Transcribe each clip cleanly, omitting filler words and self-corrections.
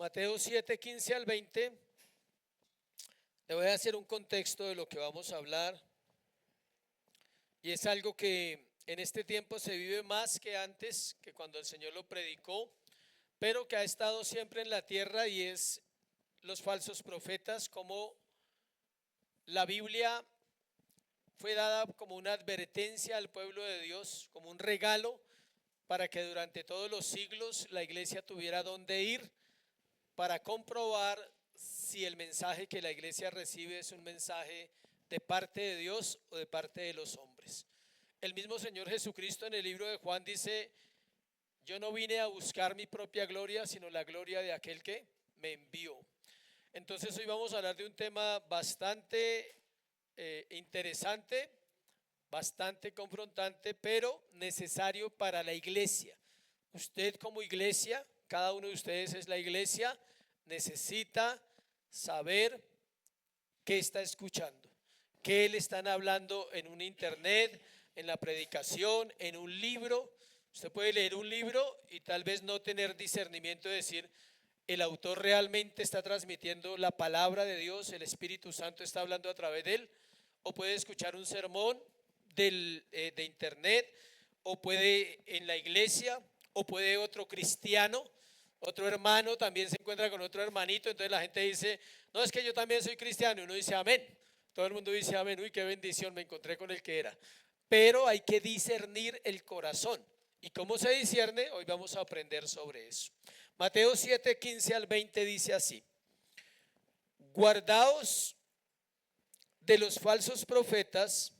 Mateo 7, 15 al 20. Le voy a hacer un contexto de lo que vamos a hablar. Y es algo que en este tiempo se vive más que antes, que cuando el Señor lo predicó, pero que ha estado siempre en la tierra, y es los falsos profetas. Como la Biblia fue dada como una advertencia al pueblo de Dios, como un regalo para que durante todos los siglos la iglesia tuviera dónde ir para comprobar si el mensaje que la iglesia recibe es un mensaje de parte de Dios o de parte de los hombres. El mismo Señor Jesucristo en el libro de Juan dice: yo no vine a buscar mi propia gloria, sino la gloria de aquel que me envió. Entonces hoy vamos a hablar de un tema bastante interesante, bastante confrontante, pero necesario para la iglesia. Usted como iglesia, cada uno de ustedes es la iglesia, necesita saber qué está escuchando, qué le están hablando en un internet, en la predicación, en un libro. Usted puede leer un libro y tal vez no tener discernimiento de decir: el autor realmente está transmitiendo la palabra de Dios, el Espíritu Santo está hablando a través de él. O puede escuchar un sermón de internet, o puede en la iglesia, o puede otro cristiano, otro hermano también se encuentra con otro hermanito. Entonces la gente dice: no, es que yo también soy cristiano. Y uno dice amén. Todo el mundo dice amén. Uy, qué bendición, me encontré con el que era. Pero hay que discernir el corazón. ¿Y cómo se discierne? Hoy vamos a aprender sobre eso. Mateo 7, 15 al 20 dice así: guardaos de los falsos profetas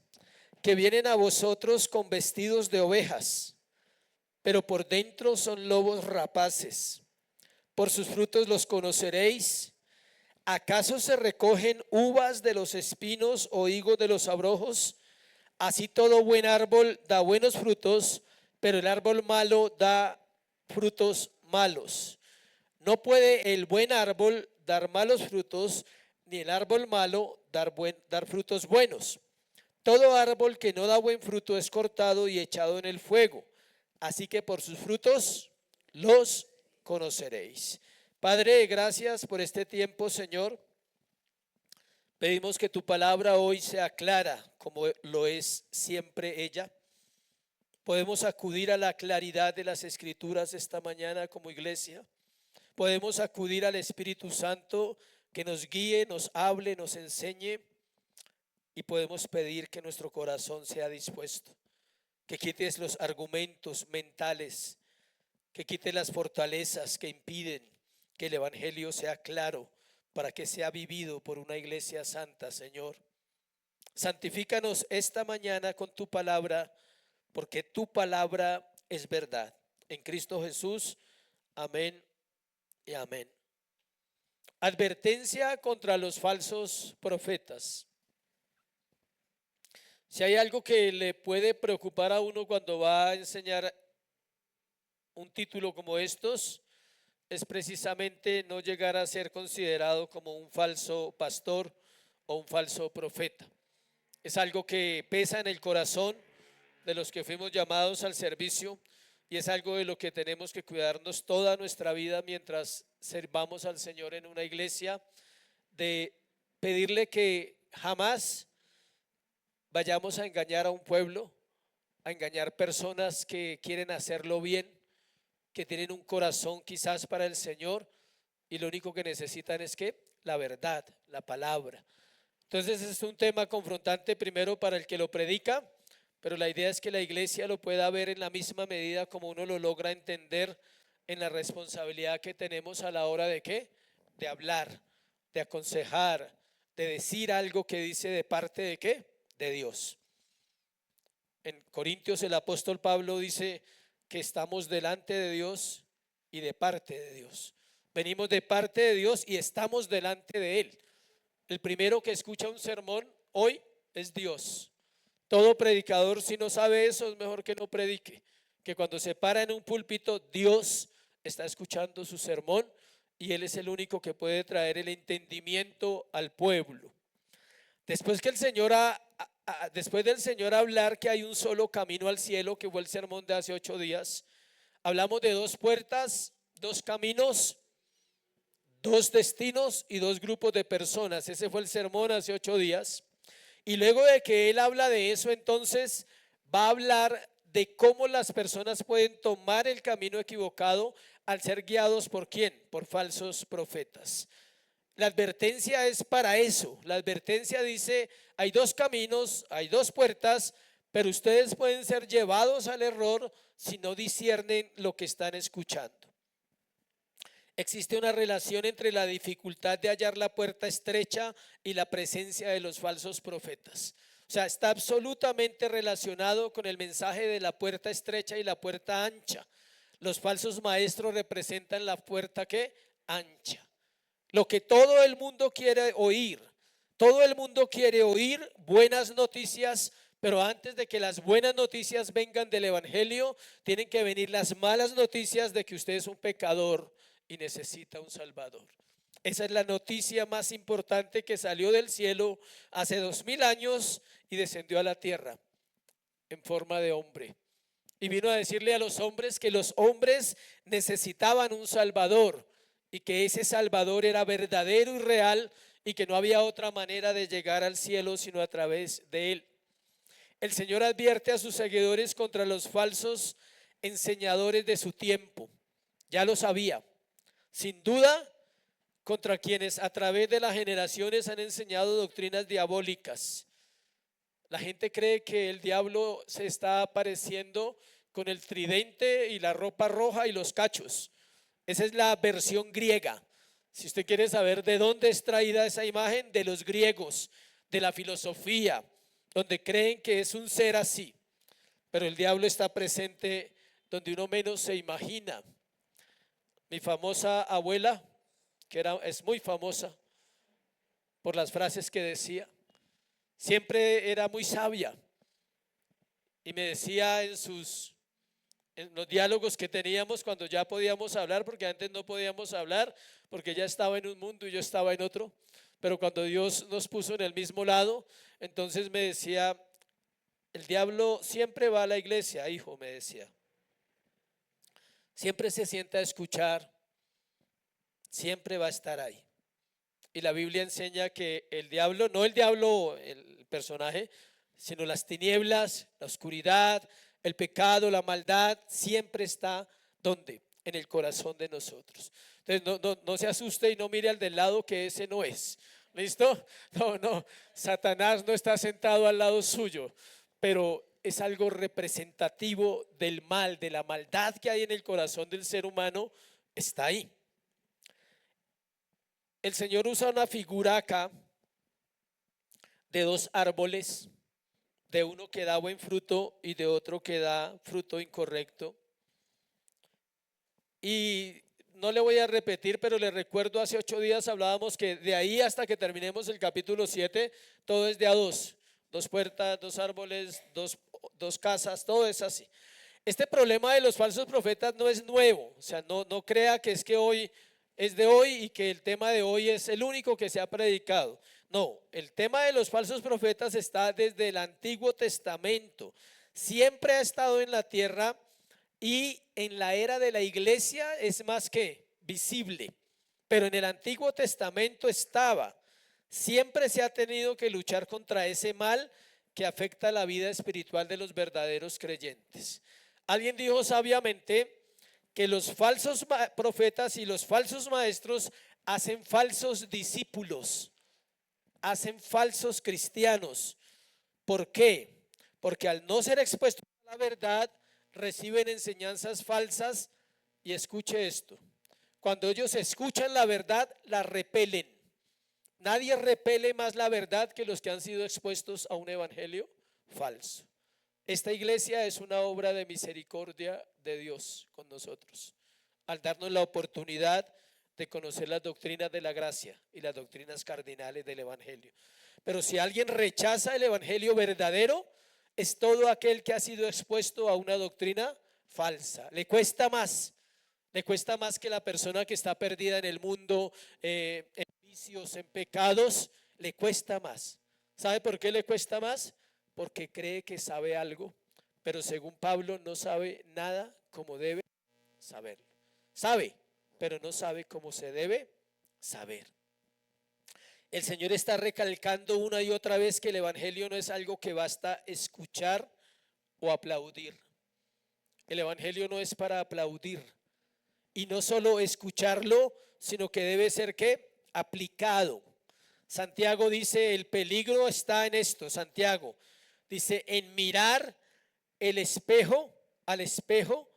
que vienen a vosotros con vestidos de ovejas, pero por dentro son lobos rapaces. Por sus frutos los conoceréis. ¿Acaso se recogen uvas de los espinos o higos de los abrojos? Así todo buen árbol da buenos frutos, pero el árbol malo da frutos malos. No puede el buen árbol dar malos frutos, ni el árbol malo dar frutos buenos. Todo árbol que no da buen fruto es cortado y echado en el fuego. Así que por sus frutos los conoceréis. Padre, gracias por este tiempo, Señor. Pedimos que tu palabra hoy sea clara, como lo es siempre ella. Podemos acudir a la claridad de las Escrituras esta mañana como iglesia. Podemos acudir al Espíritu Santo que nos guíe, nos hable, nos enseñe. Y podemos pedir que nuestro corazón sea dispuesto, que quites los argumentos mentales, que quites las fortalezas que impiden que el evangelio sea claro, para que sea vivido por una iglesia santa, Señor. Santifícanos esta mañana con tu palabra, porque tu palabra es verdad. En Cristo Jesús, amén y amén. Advertencia contra los falsos profetas. Si hay algo que le puede preocupar a uno cuando va a enseñar un título como estos, es precisamente no llegar a ser considerado como un falso pastor o un falso profeta. Es algo que pesa en el corazón de los que fuimos llamados al servicio, y es algo de lo que tenemos que cuidarnos toda nuestra vida mientras servamos al Señor en una iglesia, de pedirle que jamás vayamos a engañar a un pueblo, a engañar personas que quieren hacerlo bien, que tienen un corazón quizás para el Señor, y lo único que necesitan es que la verdad, la palabra. Entonces es un tema confrontante primero para el que lo predica, pero la idea es que la iglesia lo pueda ver en la misma medida como uno lo logra entender en la responsabilidad que tenemos a la hora de ¿qué? De hablar, de aconsejar, de decir algo que dice de parte de ¿qué? De Dios. En Corintios el apóstol Pablo dice que estamos delante de Dios y de parte de Dios. Venimos de parte de Dios y estamos delante de Él. El primero que escucha un sermón hoy es Dios. Todo predicador, si no sabe eso, es mejor que no predique. Que cuando se para en un púlpito, Dios está escuchando su sermón y Él es el único que puede traer el entendimiento al pueblo. Después del Señor hablar que hay un solo camino al cielo, que fue el sermón de hace 8 días, hablamos de 2 puertas, 2 caminos dos destinos y dos grupos de personas. Ese fue el sermón hace 8 días. Y luego de que él habla de eso, entonces va a hablar de cómo las personas pueden tomar el camino equivocado al ser guiados ¿por quién? Por falsos profetas. La advertencia es para eso. La advertencia dice, hay dos caminos, hay dos puertas, pero ustedes pueden ser llevados al error si no disciernen lo que están escuchando. Existe una relación entre la dificultad de hallar la puerta estrecha y la presencia de los falsos profetas. O sea, está absolutamente relacionado con el mensaje de la puerta estrecha y la puerta ancha. Los falsos maestros representan la puerta ¿qué? Ancha. Lo que todo el mundo quiere oír. Todo el mundo quiere oír buenas noticias, pero antes de que las buenas noticias vengan del evangelio, tienen que venir las malas noticias de que usted es un pecador y necesita un salvador. Esa es la noticia más importante que salió del cielo hace 2000 años y descendió a la tierra en forma de hombre. Y vino a decirle a los hombres que los hombres necesitaban un salvador y que ese salvador era verdadero y real y que no había otra manera de llegar al cielo sino a través de él. El Señor advierte a sus seguidores contra los falsos enseñadores de su tiempo. Ya lo sabía. Sin duda, contra quienes a través de las generaciones han enseñado doctrinas diabólicas. La gente cree que el diablo se está apareciendo con el tridente y la ropa roja y los cachos. Esa es la versión griega. Si usted quiere saber de dónde es traída esa imagen, de los griegos, de la filosofía, donde creen que es un ser así. Pero el diablo está presente donde uno menos se imagina. Mi famosa abuela, que es muy famosa por las frases que decía, siempre era muy sabia y me decía en los diálogos que teníamos cuando ya podíamos hablar, porque antes no podíamos hablar, porque ella estaba en un mundo y yo estaba en otro, pero cuando Dios nos puso en el mismo lado, entonces me decía, el diablo siempre va a la iglesia, hijo, me decía. Siempre se sienta a escuchar, siempre va a estar ahí. Y la Biblia enseña que el diablo, no el diablo, el personaje, sino las tinieblas, la oscuridad, el pecado, la maldad, siempre está ¿dónde? En el corazón de nosotros. Entonces no se asuste y no mire al del lado que ese no es. ¿Listo? No, Satanás no está sentado al lado suyo, pero es algo representativo del mal, de la maldad que hay en el corazón del ser humano, está ahí. El Señor usa una figura acá de dos árboles, de uno que da buen fruto y de otro que da fruto incorrecto. Y no le voy a repetir, pero le recuerdo hace 8 días hablábamos que de ahí hasta que terminemos el capítulo 7, todo es de a dos. Dos puertas, dos árboles, dos casas, todo es así. Este problema de los falsos profetas no es nuevo, o sea, no crea que es que hoy es de hoy y que el tema de hoy es el único que se ha predicado. No, el tema de los falsos profetas está desde el Antiguo Testamento. Siempre ha estado en la tierra y en la era de la iglesia es más que visible. Pero en el Antiguo Testamento estaba. Siempre se ha tenido que luchar contra ese mal que afecta la vida espiritual de los verdaderos creyentes. Alguien dijo sabiamente que los falsos profetas y los falsos maestros hacen falsos discípulos, hacen falsos cristianos. ¿Por qué? Porque al no ser expuestos a la verdad, reciben enseñanzas falsas y escuche esto. Cuando ellos escuchan la verdad, la repelen. Nadie repele más la verdad que los que han sido expuestos a un evangelio falso. Esta iglesia es una obra de misericordia de Dios con nosotros, al darnos la oportunidad de conocer las doctrinas de la gracia y las doctrinas cardinales del evangelio. Pero si alguien rechaza el evangelio verdadero, es todo aquel que ha sido expuesto a una doctrina falsa. Le cuesta más que la persona que está perdida en el mundo, en vicios, en pecados, le cuesta más. ¿Sabe por qué le cuesta más? Porque cree que sabe algo, pero según Pablo no sabe nada como debe saberlo. Sabe, pero no sabe cómo se debe saber. El Señor está recalcando una y otra vez que el Evangelio no es algo que basta escuchar o aplaudir. El Evangelio no es para aplaudir. Y no solo escucharlo, sino que debe ser ¿qué? Aplicado. Santiago dice, el peligro está en esto. Santiago dice, en mirar el espejo, al espejo,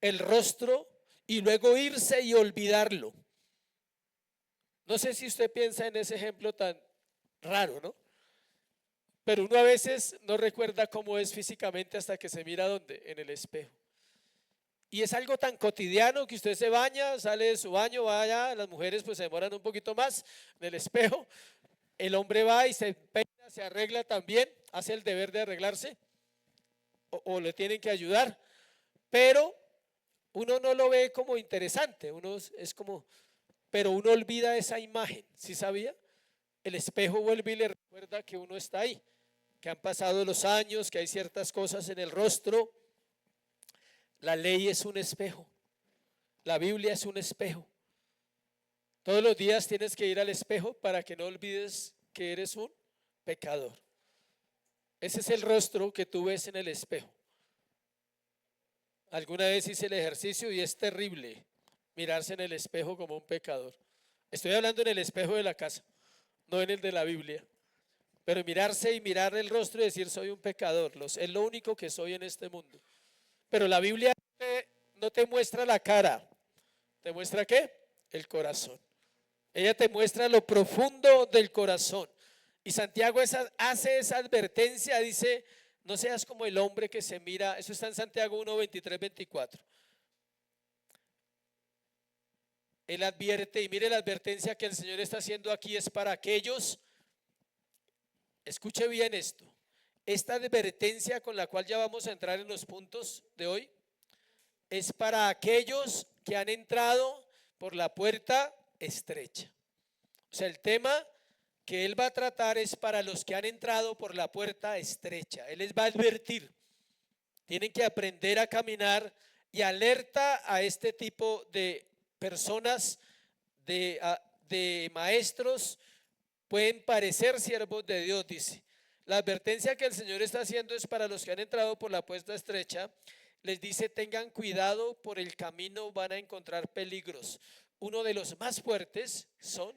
el rostro, y luego irse y olvidarlo. No sé si usted piensa en ese ejemplo tan raro, ¿no? Pero uno a veces no recuerda cómo es físicamente hasta que se mira ¿dónde? En el espejo. Y es algo tan cotidiano que usted se baña, sale de su baño, vaya, las mujeres pues se demoran un poquito más en el espejo, el hombre va y se peina, se arregla también, hace el deber de arreglarse o le tienen que ayudar, pero uno no lo ve como interesante, uno es como, pero uno olvida esa imagen, ¿sí sabía? El espejo vuelve y le recuerda que uno está ahí, que han pasado los años, que hay ciertas cosas en el rostro. La ley es un espejo, la Biblia es un espejo. Todos los días tienes que ir al espejo para que no olvides que eres un pecador. Ese es el rostro que tú ves en el espejo. Alguna vez hice el ejercicio y es terrible mirarse en el espejo como un pecador. Estoy hablando en el espejo de la casa, no en el de la Biblia. Pero mirarse y mirar el rostro y decir soy un pecador, es lo único que soy en este mundo. Pero la Biblia no te muestra la cara, ¿te muestra qué? El corazón. Ella te muestra lo profundo del corazón. Y Santiago hace esa advertencia, dice, no seas como el hombre que se mira, eso está en Santiago 1, 23, 24. Él advierte, y mire la advertencia que el Señor está haciendo aquí es para aquellos, escuche bien esto, esta advertencia con la cual ya vamos a entrar en los puntos de hoy, es para aquellos que han entrado por la puerta estrecha. O sea, el tema que él va a tratar es para los que han entrado por la puerta estrecha. Él les va a advertir, tienen que aprender a caminar y alerta a este tipo de personas, de maestros, pueden parecer siervos de Dios, dice. La advertencia que el Señor está haciendo es para los que han entrado por la puerta estrecha. Les dice, tengan cuidado, por el camino van a encontrar peligros. Uno de los más fuertes son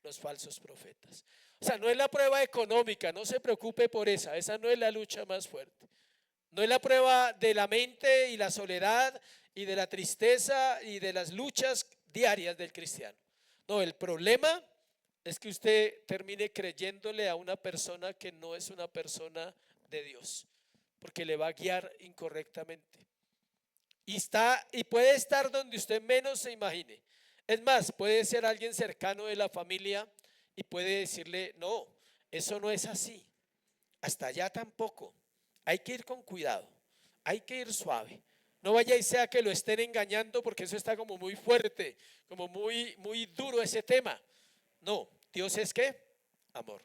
los falsos profetas. O sea, no es la prueba económica, no se preocupe por esa no es la lucha más fuerte. No es la prueba de la mente y la soledad y de la tristeza y de las luchas diarias del cristiano. No, el problema es que usted termine creyéndole a una persona que no es una persona de Dios, porque le va a guiar incorrectamente. Y puede estar donde usted menos se imagine. Es más, puede ser alguien cercano de la familia y puede decirle, no, eso no es así. Hasta allá tampoco. Hay que ir con cuidado, hay que ir suave. No vaya y sea que lo estén engañando, porque eso está como muy fuerte, como muy, muy duro ese tema. No, Dios es ¿qué? Amor.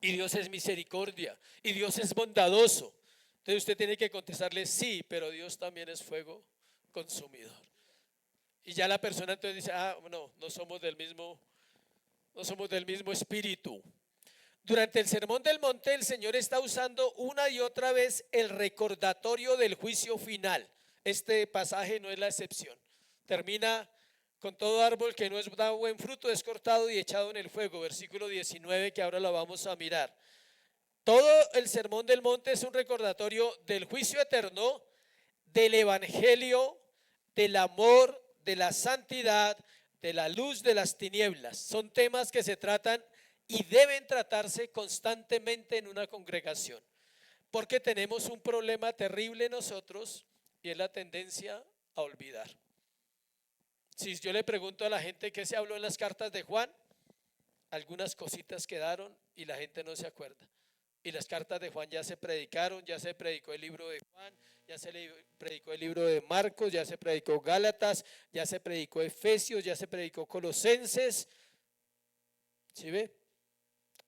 Y Dios es misericordia. Y Dios es bondadoso. Entonces usted tiene que contestarle sí, pero Dios también es fuego consumidor. Y ya la persona entonces dice, no somos del mismo espíritu. Durante el Sermón del Monte el Señor está usando una y otra vez el recordatorio del juicio final. Este pasaje no es la excepción. Termina con todo árbol que no da buen fruto es cortado y echado en el fuego. Versículo 19 que ahora lo vamos a mirar. Todo el Sermón del Monte es un recordatorio del juicio eterno, del evangelio, del amor, de la santidad, de la luz de las tinieblas. Son temas que se tratan y deben tratarse constantemente en una congregación, porque tenemos un problema terrible nosotros y es la tendencia a olvidar. Si yo le pregunto a la gente qué se habló en las cartas de Juan, algunas cositas quedaron y la gente no se acuerda. Y las cartas de Juan ya se predicaron, ya se predicó el libro de Juan, ya se predicó el libro de Marcos, ya se predicó Gálatas, ya se predicó Efesios, ya se predicó Colosenses. ¿Sí ve?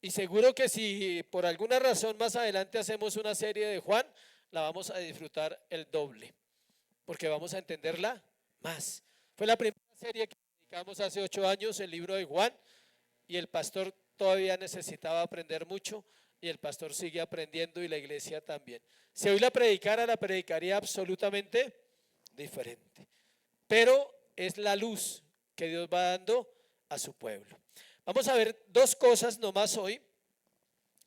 Y seguro que si por alguna razón más adelante hacemos una serie de Juan, la vamos a disfrutar el doble, porque vamos a entenderla más. Fue la primera serie que predicamos hace 8 años el libro de Juan y el pastor todavía necesitaba aprender mucho y el pastor sigue aprendiendo y la iglesia también. Si hoy la predicara, la predicaría absolutamente diferente. Pero es la luz que Dios va dando a su pueblo. Vamos a ver dos cosas nomás hoy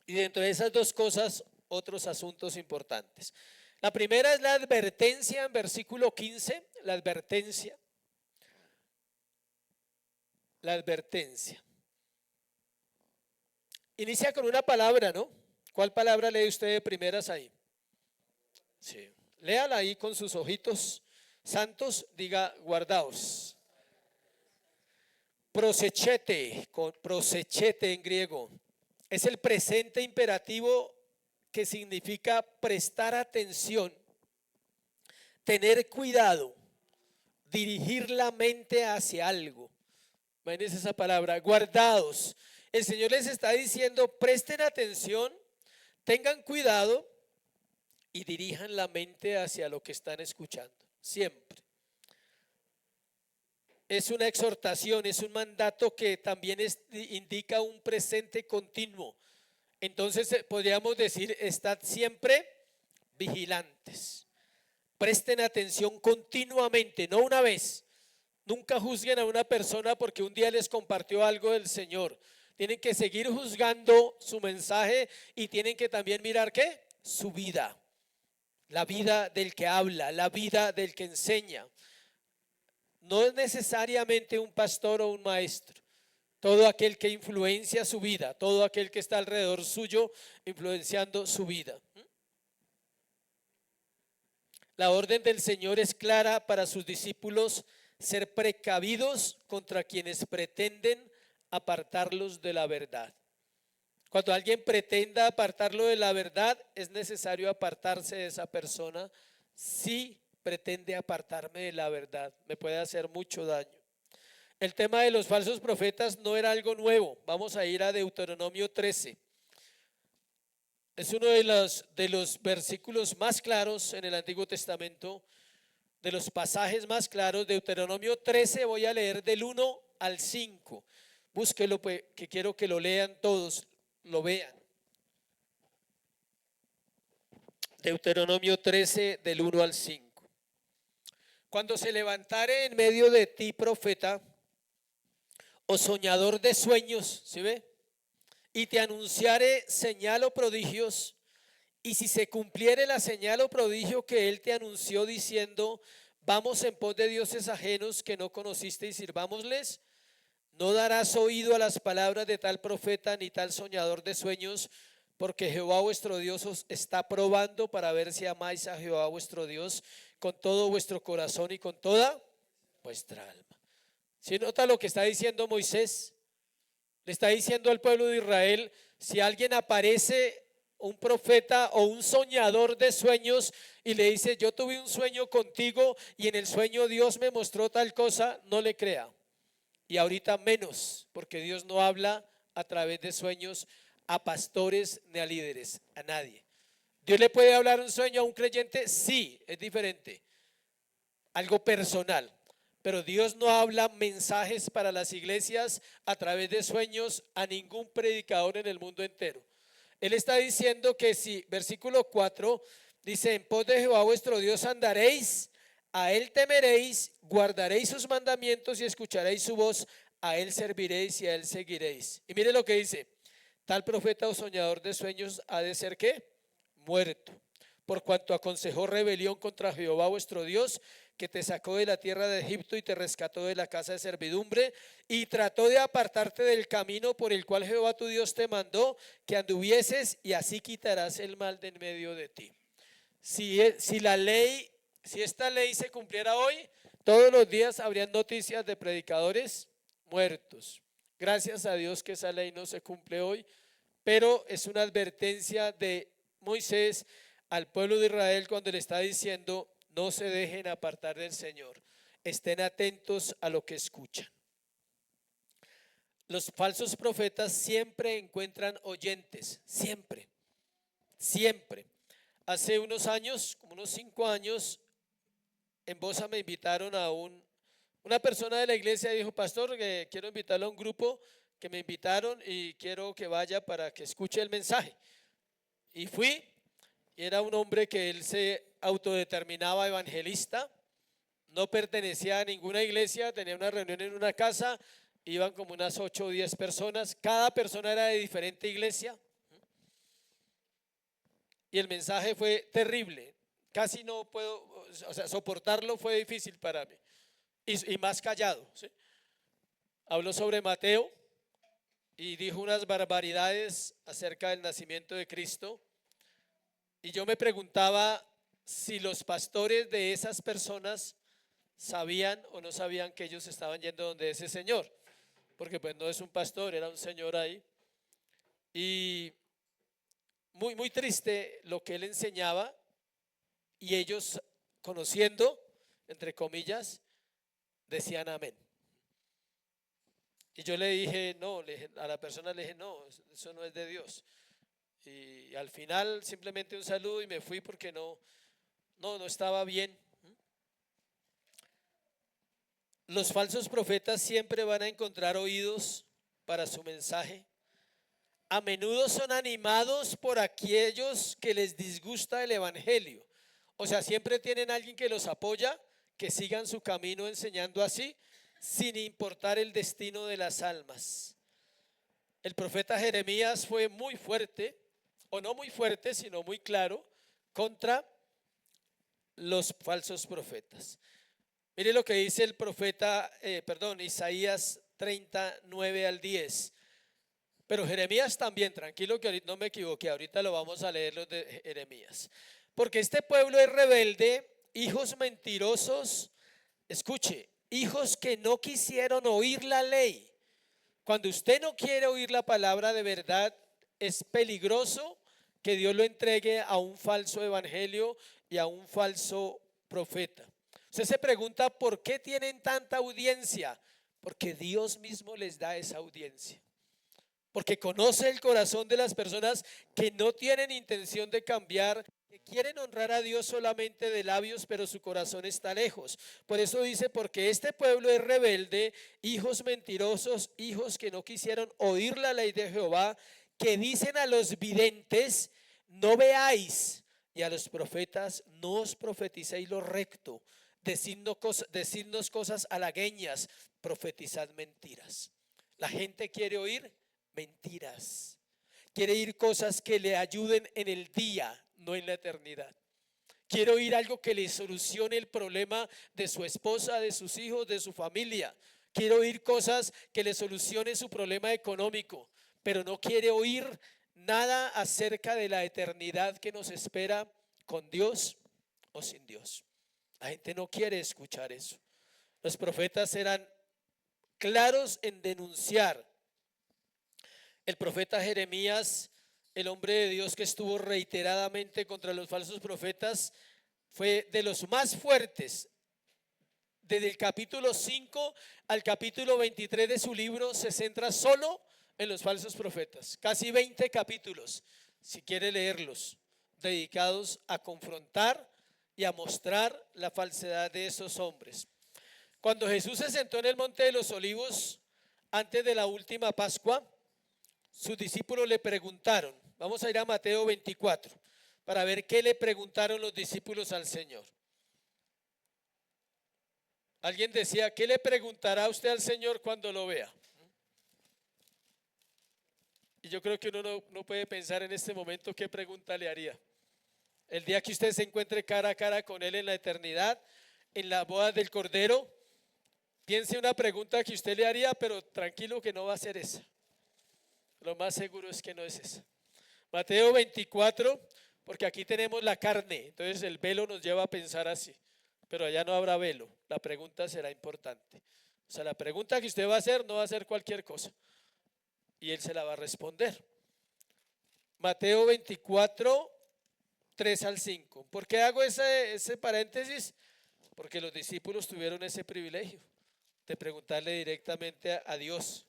y dentro de esas dos cosas otros asuntos importantes. La primera es la advertencia en versículo 15, la advertencia. La advertencia. Inicia con una palabra, ¿no? ¿Cuál palabra lee usted de primeras ahí? Sí. Léala ahí con sus ojitos santos, diga guardaos. Prosechete, prosechete en griego, es el presente imperativo que significa prestar atención, tener cuidado, dirigir la mente hacia algo. Imagínense esa palabra, guardaos. El Señor les está diciendo, presten atención, tengan cuidado y dirijan la mente hacia lo que están escuchando, siempre. Es una exhortación, es un mandato que también indica un presente continuo. Entonces podríamos decir, estad siempre vigilantes. Presten atención continuamente, no una vez. Nunca juzguen a una persona porque un día les compartió algo del Señor. Tienen que seguir juzgando su mensaje y tienen que también mirar ¿qué? Su vida. La vida del que habla, la vida del que enseña. No es necesariamente un pastor o un maestro. Todo aquel que influencia su vida, todo aquel que está alrededor suyo influenciando su vida. La orden del Señor es clara para sus discípulos: ser precavidos contra quienes pretenden apartarlos de la verdad. Cuando alguien pretenda apartarlo de la verdad, es necesario apartarse de esa persona. Si pretende apartarme de la verdad, me puede hacer mucho daño. El tema de los falsos profetas no era algo nuevo. Vamos a ir a Deuteronomio 13. Es uno de los versículos más claros en el Antiguo Testamento, de los pasajes más claros. Deuteronomio 13, voy a leer del 1 al 5. Búsquelo, pues, que quiero que lo lean todos, lo vean. Deuteronomio 13, del 1 al 5. Cuando se levantare en medio de ti profeta o soñador de sueños, ¿sí ve? Y te anunciare señal o prodigios, y si se cumpliere la señal o prodigio que él te anunció diciendo, vamos en pos de dioses ajenos que no conociste y sirvámosles, no darás oído a las palabras de tal profeta ni tal soñador de sueños, porque Jehová vuestro Dios os está probando para ver si amáis a Jehová vuestro Dios con todo vuestro corazón y con toda vuestra alma. ¿Sí nota lo que está diciendo Moisés? Le está diciendo al pueblo de Israel, si alguien aparece, un profeta o un soñador de sueños, y le dice, yo tuve un sueño contigo y en el sueño Dios me mostró tal cosa, no le crea. Y ahorita menos, porque Dios no habla a través de sueños a pastores ni a líderes, a nadie. ¿Dios le puede hablar un sueño a un creyente? Sí, es diferente, algo personal. Pero Dios no habla mensajes para las iglesias a través de sueños a ningún predicador en el mundo entero. Él está diciendo que si, versículo 4, dice, en pos de Jehová vuestro Dios andaréis, a él temeréis, guardaréis sus mandamientos y escucharéis su voz, a él serviréis y a él seguiréis. Y mire lo que dice, tal profeta o soñador de sueños ha de ser ¿qué? Muerto, por cuanto aconsejó rebelión contra Jehová vuestro Dios, que te sacó de la tierra de Egipto y te rescató de la casa de servidumbre, y trató de apartarte del camino por el cual Jehová tu Dios te mandó que anduvieses, y así quitarás el mal de en medio de ti. Si esta ley se cumpliera hoy, todos los días habrían noticias de predicadores muertos. Gracias a Dios que esa ley no se cumple hoy, pero es una advertencia de Moisés al pueblo de Israel cuando le está diciendo, no se dejen apartar del Señor, estén atentos a lo que escuchan. Los falsos profetas siempre encuentran oyentes, siempre, siempre. Hace unos años, como unos 5 años, en Bosa me invitaron a un Una persona de la iglesia dijo: pastor, quiero invitarlo a un grupo que me invitaron y quiero que vaya para que escuche el mensaje. Y fui, y era un hombre que él se autodeterminaba evangelista, no pertenecía a ninguna iglesia, tenía una reunión en una casa, iban como unas 8 o 10 personas, cada persona era de diferente iglesia, y el mensaje fue terrible, casi no puedo, o sea, soportarlo fue difícil para mí, y más callado, ¿sí? Habló sobre Mateo y dijo unas barbaridades acerca del nacimiento de Cristo, y yo me preguntaba si los pastores de esas personas sabían o no sabían que ellos estaban yendo donde ese señor, porque pues no es un pastor, era un señor ahí. Y muy triste lo que él enseñaba, y ellos, conociendo, entre comillas, decían amén. Y yo le dije, no, a la persona le dije, no, eso no es de Dios. Y al final simplemente un saludo y me fui porque no estaba bien. Los falsos profetas siempre van a encontrar oídos para su mensaje. A menudo son animados por aquellos que les disgusta el evangelio. O sea, siempre tienen alguien que los apoya, que sigan su camino enseñando así, sin importar el destino de las almas. El profeta Jeremías fue muy fuerte, o no muy fuerte, sino muy claro, contra los falsos profetas. Mire lo que dice el profeta, Isaías 39 al 10. Pero Jeremías también, tranquilo que ahorita no me equivoqué, ahorita lo vamos a leer los de Jeremías. Porque este pueblo es rebelde, hijos mentirosos, escuche, hijos que no quisieron oír la ley. Cuando usted no quiere oír la palabra de verdad, es peligroso que Dios lo entregue a un falso evangelio y a un falso profeta. Usted se pregunta por qué tienen tanta audiencia, porque Dios mismo les da esa audiencia. Porque conoce el corazón de las personas que no tienen intención de cambiar, que quieren honrar a Dios solamente de labios, pero su corazón está lejos. Por eso dice, porque este pueblo es rebelde, hijos mentirosos, hijos que no quisieron oír la ley de Jehová, que dicen a los videntes, no veáis, y a los profetas, no os profeticéis lo recto, decidnos cosas halagueñas, profetizad mentiras. La gente quiere oír mentiras, quiere oír cosas que le ayuden en el día, no en la eternidad. Quiere oír algo que le solucione el problema de su esposa, de sus hijos, de su familia. Quiere oír cosas que le solucione su problema económico, pero no quiere oír nada acerca de la eternidad que nos espera con Dios o sin Dios. La gente no quiere escuchar eso. Los profetas eran claros en denunciar. El profeta Jeremías, el hombre de Dios que estuvo reiteradamente contra los falsos profetas, fue de los más fuertes. Desde el capítulo 5 al capítulo 23 de su libro se centra solo en los falsos profetas. Casi 20 capítulos, si quiere leerlos, dedicados a confrontar y a mostrar la falsedad de esos hombres. Cuando Jesús se sentó en el Monte de los Olivos, antes de la última Pascua, sus discípulos le preguntaron, vamos a ir a Mateo 24, para ver qué le preguntaron los discípulos al Señor. Alguien decía, ¿qué le preguntará usted al Señor cuando lo vea? Y yo creo que uno no puede pensar en este momento qué pregunta le haría. El día que usted se encuentre cara a cara con Él en la eternidad, en la boda del Cordero, piense una pregunta que usted le haría, pero tranquilo que no va a ser esa. Lo más seguro es que no es esa. Mateo 24, porque aquí tenemos la carne, entonces el velo nos lleva a pensar así, pero allá no habrá velo, la pregunta será importante. O sea, la pregunta que usted va a hacer no va a ser cualquier cosa, y Él se la va a responder. Mateo 24, 3 al 5. ¿Por qué hago ese paréntesis? Porque los discípulos tuvieron ese privilegio de preguntarle directamente a Dios.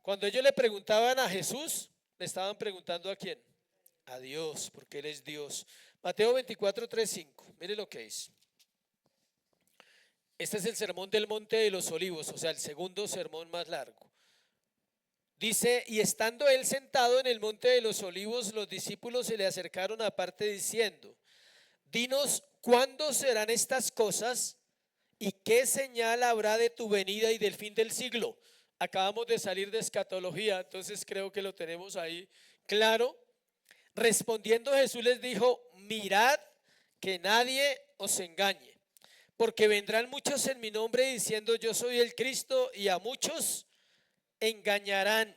Cuando ellos le preguntaban a Jesús, le estaban preguntando ¿a quién? A Dios, porque Él es Dios. Mateo 24, 3, 5. Mire lo que dice. Este es el sermón del Monte de los Olivos, o sea, el segundo sermón más largo. Dice, y estando él sentado en el Monte de los Olivos, los discípulos se le acercaron aparte diciendo, dinos, ¿cuándo serán estas cosas? ¿Y qué señal habrá de tu venida y del fin del siglo? Acabamos de salir de escatología, entonces creo que lo tenemos ahí claro. Respondiendo Jesús les dijo, mirad que nadie os engañe, porque vendrán muchos en mi nombre diciendo yo soy el Cristo y a muchos engañarán.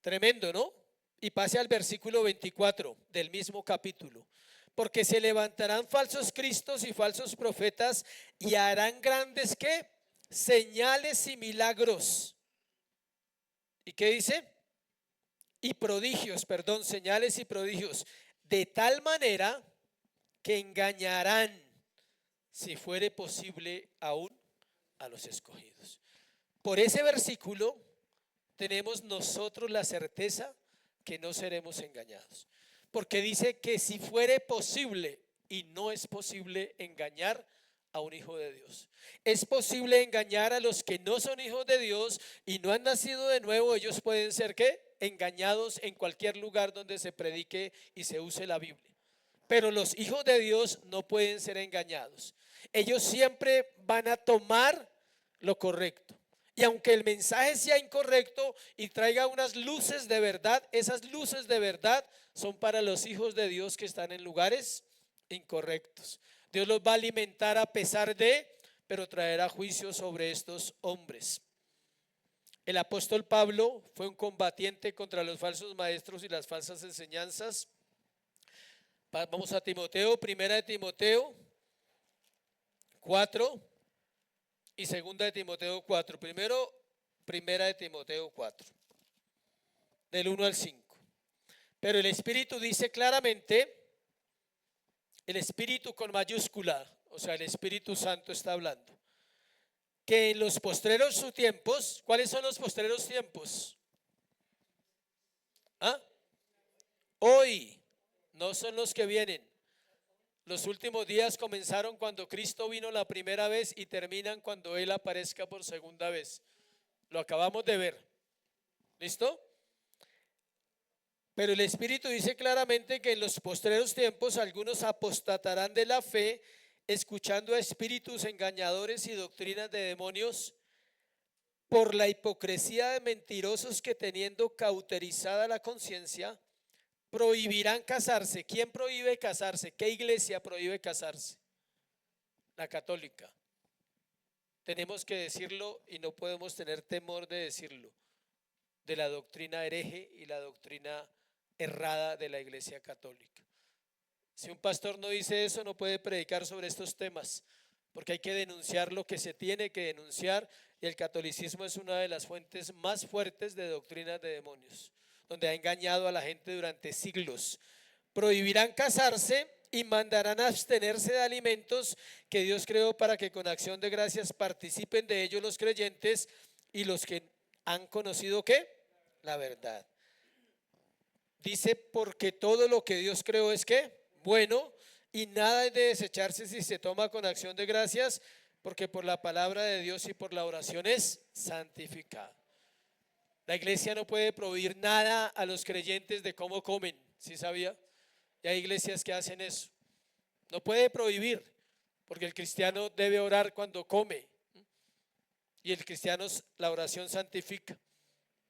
Tremendo, ¿no? Y pase al versículo 24 del mismo capítulo. Porque se levantarán falsos cristos y falsos profetas y harán grandes ¿qué? Señales y milagros. ¿Y qué dice? Y prodigios, perdón, señales y prodigios, de tal manera que engañarán, si fuere posible, aún a los escogidos. Por ese versículo tenemos nosotros la certeza que no seremos engañados. Porque dice que si fuere posible, y no es posible engañar a un hijo de Dios. Es posible engañar a los que no son hijos de Dios y no han nacido de nuevo. Ellos pueden ser ¿qué? Engañados en cualquier lugar donde se predique y se use la Biblia. Pero los hijos de Dios no pueden ser engañados. Ellos siempre van a tomar lo correcto. Y aunque el mensaje sea incorrecto y traiga unas luces de verdad, esas luces de verdad son para los hijos de Dios que están en lugares incorrectos. Dios los va a alimentar a pesar de, pero traerá juicio sobre estos hombres. El apóstol Pablo fue un combatiente contra los falsos maestros y las falsas enseñanzas. Vamos a Timoteo, primera de Timoteo 4 y segunda de Timoteo 4. Primero, primera de Timoteo 4, del 1 al 5. Pero el Espíritu dice claramente, el Espíritu con mayúscula, o sea, el Espíritu Santo está hablando, que en los postreros tiempos, ¿cuáles son los postreros tiempos? ¿Ah? Hoy, no son los que vienen. Los últimos días comenzaron cuando Cristo vino la primera vez y terminan cuando Él aparezca por segunda vez. Lo acabamos de ver. ¿Listo? Pero el Espíritu dice claramente que en los postreros tiempos algunos apostatarán de la fe, escuchando a espíritus engañadores y doctrinas de demonios, por la hipocresía de mentirosos que teniendo cauterizada la conciencia, prohibirán casarse. ¿Quién prohíbe casarse? ¿Qué iglesia prohíbe casarse? La católica. Tenemos que decirlo y no podemos tener temor de decirlo, de la doctrina hereje y la doctrina errada de la iglesia católica. Si un pastor no dice eso, no puede predicar sobre estos temas, porque hay que denunciar lo que se tiene que denunciar, y el catolicismo es una de las fuentes más fuertes de doctrinas de demonios, donde ha engañado a la gente durante siglos. Prohibirán casarse y mandarán a abstenerse de alimentos que Dios creó para que con acción de gracias participen de ellos los creyentes y los que han conocido ¿qué? La verdad. Dice, porque todo lo que Dios creó es ¿qué? Bueno, y nada es de desecharse si se toma con acción de gracias, porque por la palabra de Dios y por la oración es santificado. La iglesia no puede prohibir nada a los creyentes de cómo comen, ¿sí sabía? Y hay iglesias que hacen eso. No puede prohibir, porque el cristiano debe orar cuando come, y el cristiano la oración santifica.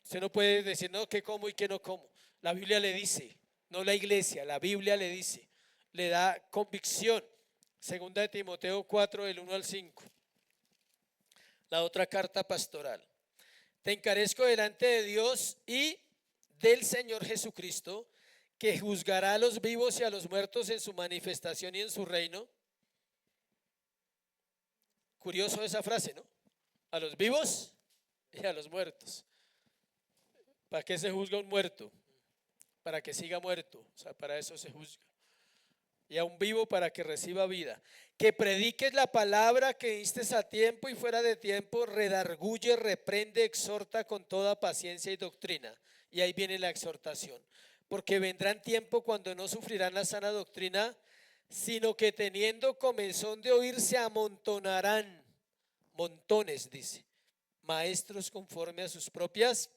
Usted no puede decir, no, que como y que no como. La Biblia le dice, no la iglesia, la Biblia le dice, le da convicción. Segunda de Timoteo 4, del 1 al 5. La otra carta pastoral. Te encarezco delante de Dios y del Señor Jesucristo, que juzgará a los vivos y a los muertos en su manifestación y en su reino. Curioso esa frase, ¿no? A los vivos y a los muertos. ¿Para qué se juzga un muerto? Para que siga muerto, o sea, para eso se juzga. Y a un vivo para que reciba vida. Que prediques la palabra, que instes a tiempo y fuera de tiempo, redarguye, reprende, exhorta con toda paciencia y doctrina. Y ahí viene la exhortación. Porque vendrán tiempo cuando no sufrirán la sana doctrina, sino que teniendo comezón de oír se amontonarán, montones dice, maestros conforme a sus propias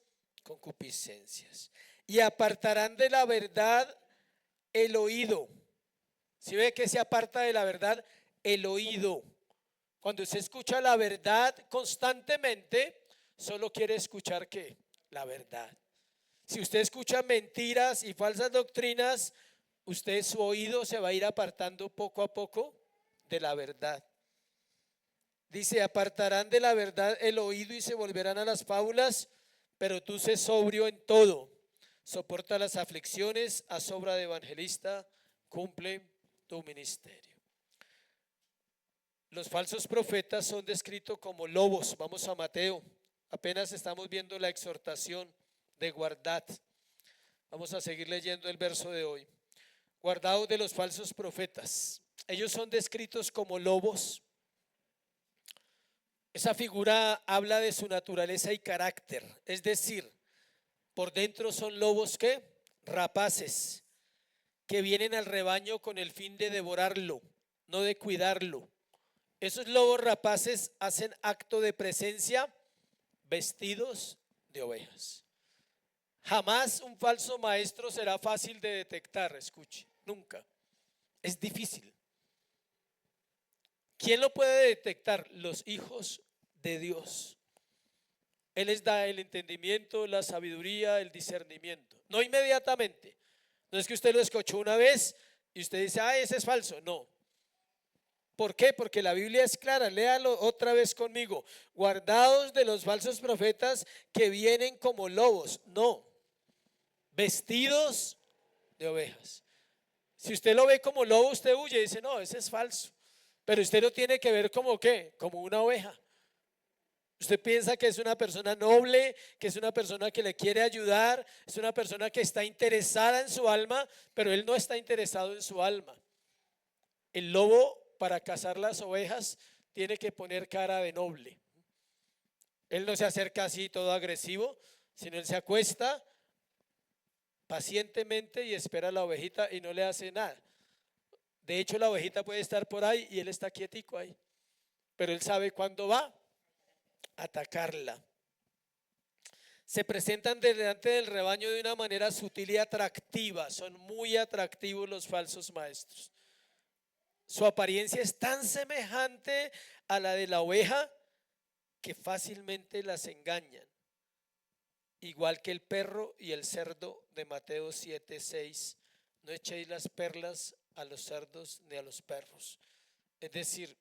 concupiscencias, y apartarán de la verdad el oído. Si ve que se aparta de la verdad el oído. Cuando usted escucha la verdad constantemente, solo quiere escuchar ¿qué? La verdad. Si usted escucha mentiras y falsas doctrinas, usted su oído se va a ir apartando poco a poco de la verdad. Dice, apartarán de la verdad el oído y se volverán a las fábulas, pero tú sé sobrio en todo, soporta las aflicciones, haz obra de evangelista, cumple tu ministerio. Los falsos profetas son descritos como lobos. Vamos a Mateo, apenas estamos viendo la exhortación de guardad. Vamos a seguir leyendo el verso de hoy. Guardaos de los falsos profetas. Ellos son descritos como lobos. Esa figura habla de su naturaleza y carácter, es decir, por dentro son lobos ¿qué? Rapaces, que vienen al rebaño con el fin de devorarlo, no de cuidarlo. Esos lobos rapaces hacen acto de presencia vestidos de ovejas. Jamás un falso maestro será fácil de detectar, escuche, nunca. Es difícil. ¿Quién lo puede detectar? Los hijos de Dios. Él les da el entendimiento, la sabiduría, el discernimiento. No inmediatamente. No es que usted lo escuchó una vez y usted dice, ese es falso. No. ¿Por qué? Porque la Biblia es clara, léalo otra vez conmigo. Guardaos de los falsos profetas que vienen como lobos, no, vestidos de ovejas. Si usted lo ve como lobo, usted huye y dice, no, ese es falso. Pero usted lo tiene que ver como ¿qué? Como una oveja. Usted piensa que es una persona noble, que es una persona que le quiere ayudar, es una persona que está interesada en su alma, pero él no está interesado en su alma. El lobo, para cazar las ovejas, tiene que poner cara de noble. Él no se acerca así todo agresivo, sino él se acuesta pacientemente y espera a la ovejita y no le hace nada. De hecho, la ovejita puede estar por ahí y él está quietico ahí, pero él sabe cuándo va a atacarla. Se presentan delante del rebaño de una manera sutil y atractiva. Son muy atractivos los falsos maestros. Su apariencia es tan semejante a la de la oveja que fácilmente las engañan. Igual que el perro y el cerdo de Mateo 7:6. No echéis las perlas a los cerdos ni a los perros. Es decir,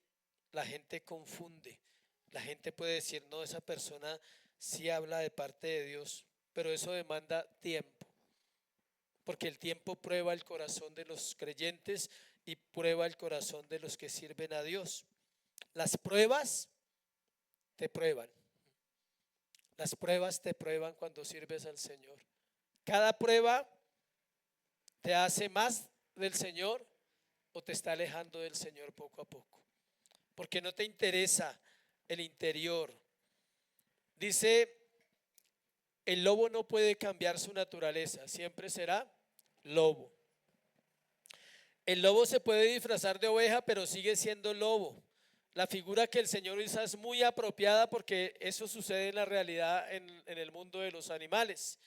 la gente confunde. La gente puede decir, no, esa persona sí habla de parte de Dios, pero eso demanda tiempo. Porque el tiempo prueba el corazón de los creyentes y prueba el corazón de los que sirven a Dios. Las pruebas te prueban. Las pruebas te prueban cuando sirves al Señor. Cada prueba te hace más del Señor o te está alejando del Señor poco a poco. Porque no te interesa el interior. Dice, el lobo no puede cambiar su naturaleza, siempre será lobo. El lobo se puede disfrazar de oveja, pero sigue siendo lobo. La figura que el Señor usa es muy apropiada porque eso sucede en la realidad en el mundo de los animales.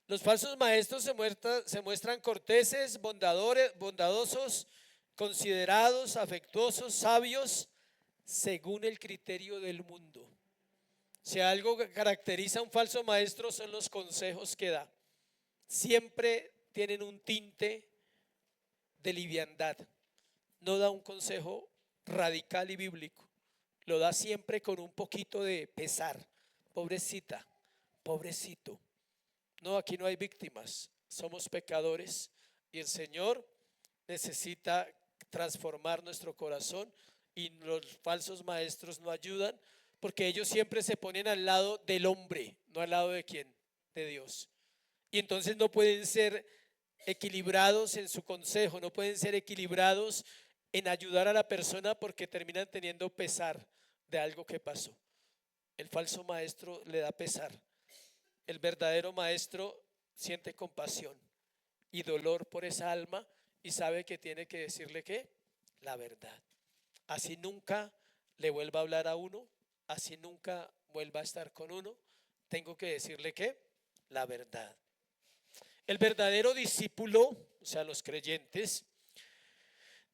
Los falsos maestros se muestran corteses, bondadosos, considerados, afectuosos, sabios, según el criterio del mundo. Si algo que caracteriza a un falso maestro son los consejos que da. Siempre tienen un tinte de liviandad. No da un consejo radical y bíblico. Lo da siempre con un poquito de pesar. Pobrecita, pobrecito. No, aquí no hay víctimas. Somos pecadores y el Señor necesita transformar nuestro corazón y los falsos maestros no ayudan porque ellos siempre se ponen al lado del hombre, no al lado de quién, de Dios. Y entonces no pueden ser equilibrados en su consejo, no pueden ser equilibrados en ayudar a la persona porque terminan teniendo pesar de algo que pasó. El falso maestro le da pesar. El verdadero maestro siente compasión y dolor por esa alma y sabe que tiene que decirle ¿qué? La verdad. Así nunca le vuelva a hablar a uno, así nunca vuelva a estar con uno, tengo que decirle ¿qué? La verdad. El verdadero discípulo, o sea, los creyentes,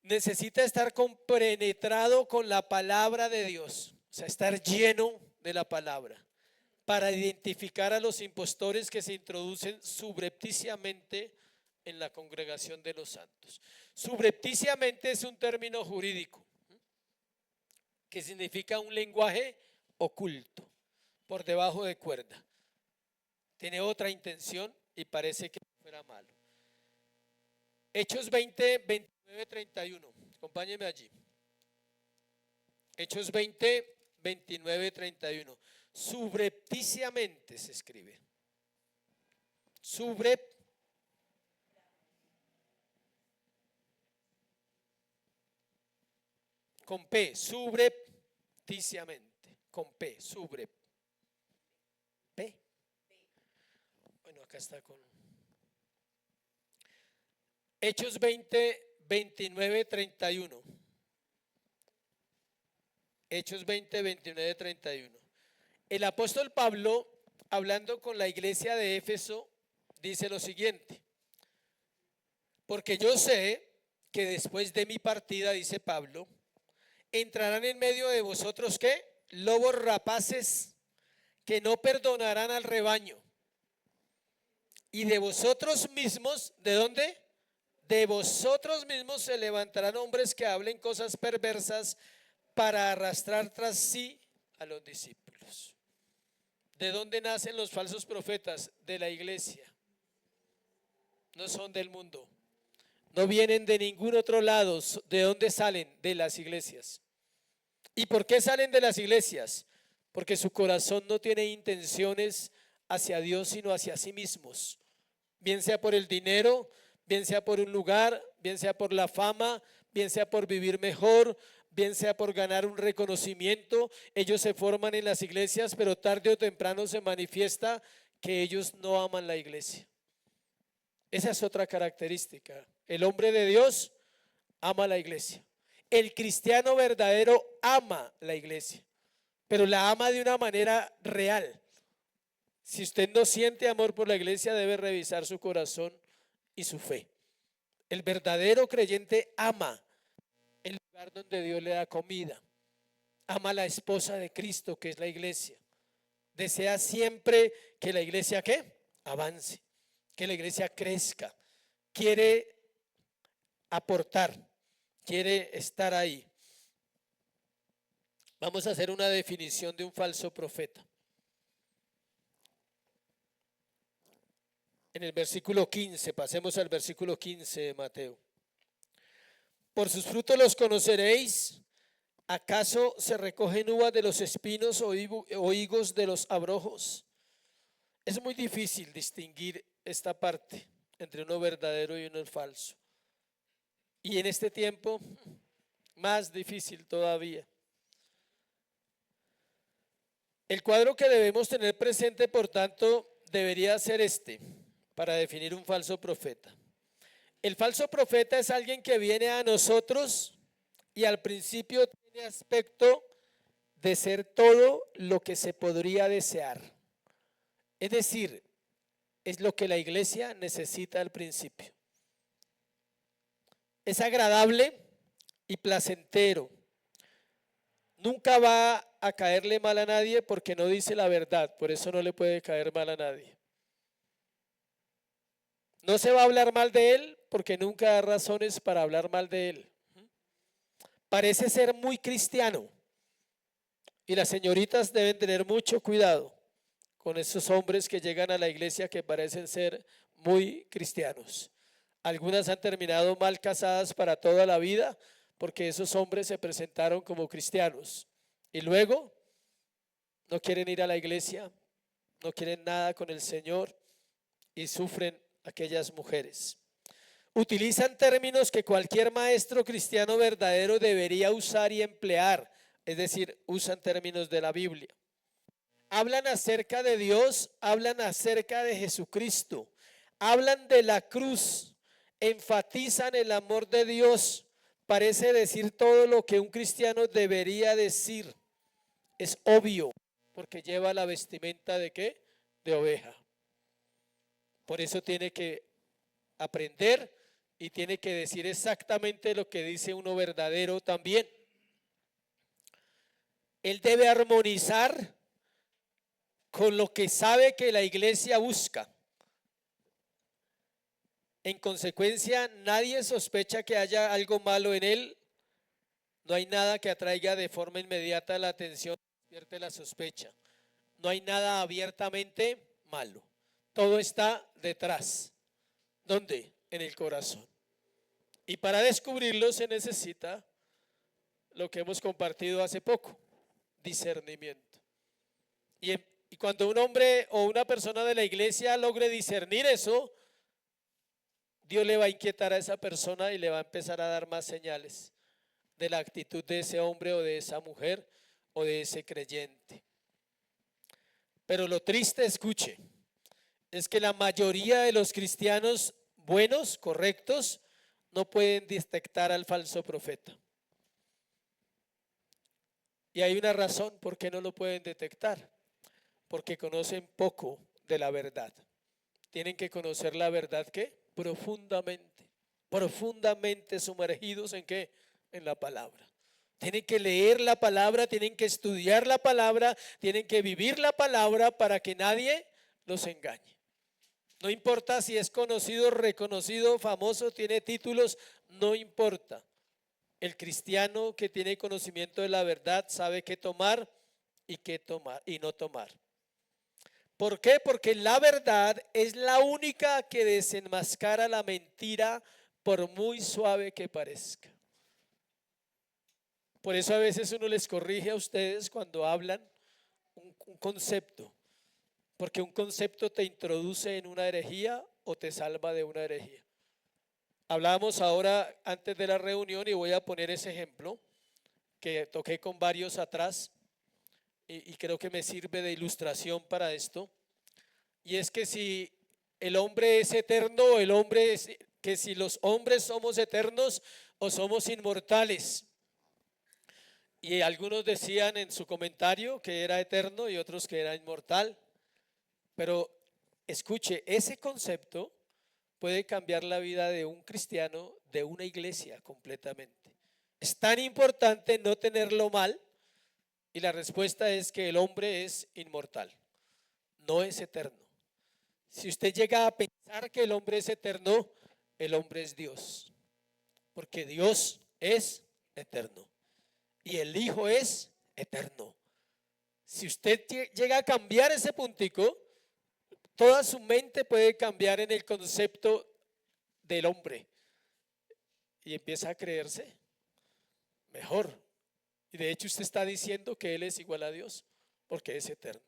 necesita estar compenetrado con la palabra de Dios, o sea, estar lleno de la palabra, para identificar a los impostores que se introducen subrepticiamente en la congregación de los santos. Subrepticiamente es un término jurídico que significa un lenguaje oculto, por debajo de cuerda. Tiene otra intención y parece que fuera malo. Hechos 20, 29, 31. Acompáñenme allí. Hechos 20, 29, 31. Subrepticiamente se escribe. Con P, subrepticiamente. Con P, P. Bueno, acá está con Hechos 20, 29, 31. Hechos 20, 29, 31. El apóstol Pablo, hablando con la iglesia de Éfeso, dice lo siguiente: porque yo sé que después de mi partida, dice Pablo, entrarán en medio de vosotros ¿qué? Lobos rapaces que no perdonarán al rebaño. Y de vosotros mismos, ¿de dónde? De vosotros mismos se levantarán hombres que hablen cosas perversas para arrastrar tras sí a los discípulos. ¿De dónde nacen los falsos profetas? De la iglesia. No son del mundo. No vienen de ningún otro lado. ¿De dónde salen? De las iglesias. ¿Y por qué salen de las iglesias? Porque su corazón no tiene intenciones hacia Dios, sino hacia sí mismos. Bien sea por el dinero, bien sea por un lugar, bien sea por la fama, bien sea por vivir mejor, bien sea por ganar un reconocimiento. Ellos se forman en las iglesias, pero tarde o temprano se manifiesta que ellos no aman la iglesia. Esa es otra característica. El hombre de Dios ama la iglesia. El cristiano verdadero ama la iglesia, pero la ama de una manera real. Si usted no siente amor por la iglesia, debe revisar su corazón y su fe. El verdadero creyente ama el lugar donde Dios le da comida. Ama a la esposa de Cristo, que es la iglesia. Desea siempre que la iglesia ¿qué? Avance, que la iglesia crezca. Quiere aportar, quiere estar ahí. Vamos a hacer una definición de un falso profeta. En el versículo 15, pasemos al versículo 15 de Mateo. Por sus frutos los conoceréis. ¿Acaso se recogen uvas de los espinos o higos de los abrojos? Es muy difícil distinguir esta parte entre uno verdadero y uno falso. Y en este tiempo, más difícil todavía. El cuadro que debemos tener presente, por tanto, debería ser este, para definir un falso profeta. El falso profeta es alguien que viene a nosotros y al principio tiene aspecto de ser todo lo que se podría desear. Es decir, es lo que la iglesia necesita al principio. Es agradable y placentero. Nunca va a caerle mal a nadie porque no dice la verdad, por eso no le puede caer mal a nadie. No se va a hablar mal de él porque nunca da razones para hablar mal de él. Parece ser muy cristiano y las señoritas deben tener mucho cuidado con esos hombres que llegan a la iglesia que parecen ser muy cristianos. Algunas han terminado mal casadas para toda la vida porque esos hombres se presentaron como cristianos y luego no quieren ir a la iglesia, no quieren nada con el Señor y sufren aquellas mujeres. Utilizan términos que cualquier maestro cristiano verdadero debería usar y emplear, es decir, usan términos de la Biblia. Hablan acerca de Dios, hablan acerca de Jesucristo, hablan de la cruz, enfatizan el amor de Dios. Parece decir todo lo que un cristiano debería decir. Es obvio, porque lleva la vestimenta ¿de qué? De oveja. Por eso tiene que aprender y tiene que decir exactamente lo que dice uno verdadero también. Él debe armonizar con lo que sabe que la iglesia busca. En consecuencia, nadie sospecha que haya algo malo en él. No hay nada que atraiga de forma inmediata la atención, despierte la sospecha. No hay nada abiertamente malo. Todo está detrás. ¿Dónde? En el corazón. Y para descubrirlo se necesita lo que hemos compartido hace poco, discernimiento. Y cuando un hombre o una persona de la iglesia logre discernir eso, Dios le va a inquietar a esa persona y le va a empezar a dar más señales de la actitud de ese hombre o de esa mujer o de ese creyente. Pero lo triste, escuche, es que la mayoría de los cristianos buenos, correctos, no pueden detectar al falso profeta. Y hay una razón por qué no lo pueden detectar. Porque conocen poco de la verdad. Tienen que conocer la verdad ¿qué? Profundamente. Profundamente sumergidos ¿en qué? En la palabra. Tienen que leer la palabra, tienen que estudiar la palabra, tienen que vivir la palabra para que nadie los engañe. No importa si es conocido, reconocido, famoso, tiene títulos, no importa. El cristiano que tiene conocimiento de la verdad sabe qué tomar y qué tomar y no tomar. ¿Por qué? Porque la verdad es la única que desenmascara la mentira por muy suave que parezca. Por eso a veces uno les corrige a ustedes cuando hablan un concepto. Porque un concepto te introduce en una herejía o te salva de una herejía. Hablábamos ahora antes de la reunión y voy a poner ese ejemplo que toqué con varios atrás y creo que me sirve de ilustración para esto. Y es que si el hombre es eterno, que si los hombres somos eternos o somos inmortales. Y algunos decían en su comentario que era eterno y otros que era inmortal. Pero escuche, ese concepto puede cambiar la vida de un cristiano, de una iglesia completamente. Es tan importante no tenerlo mal y la respuesta es que el hombre es inmortal, no es eterno. Si usted llega a pensar que el hombre es eterno, el hombre es Dios, porque Dios es eterno y el Hijo es eterno. Si usted llega a cambiar ese puntico, toda su mente puede cambiar en el concepto del hombre y empieza a creerse mejor. Y de hecho usted está diciendo que Él es igual a Dios porque es eterno.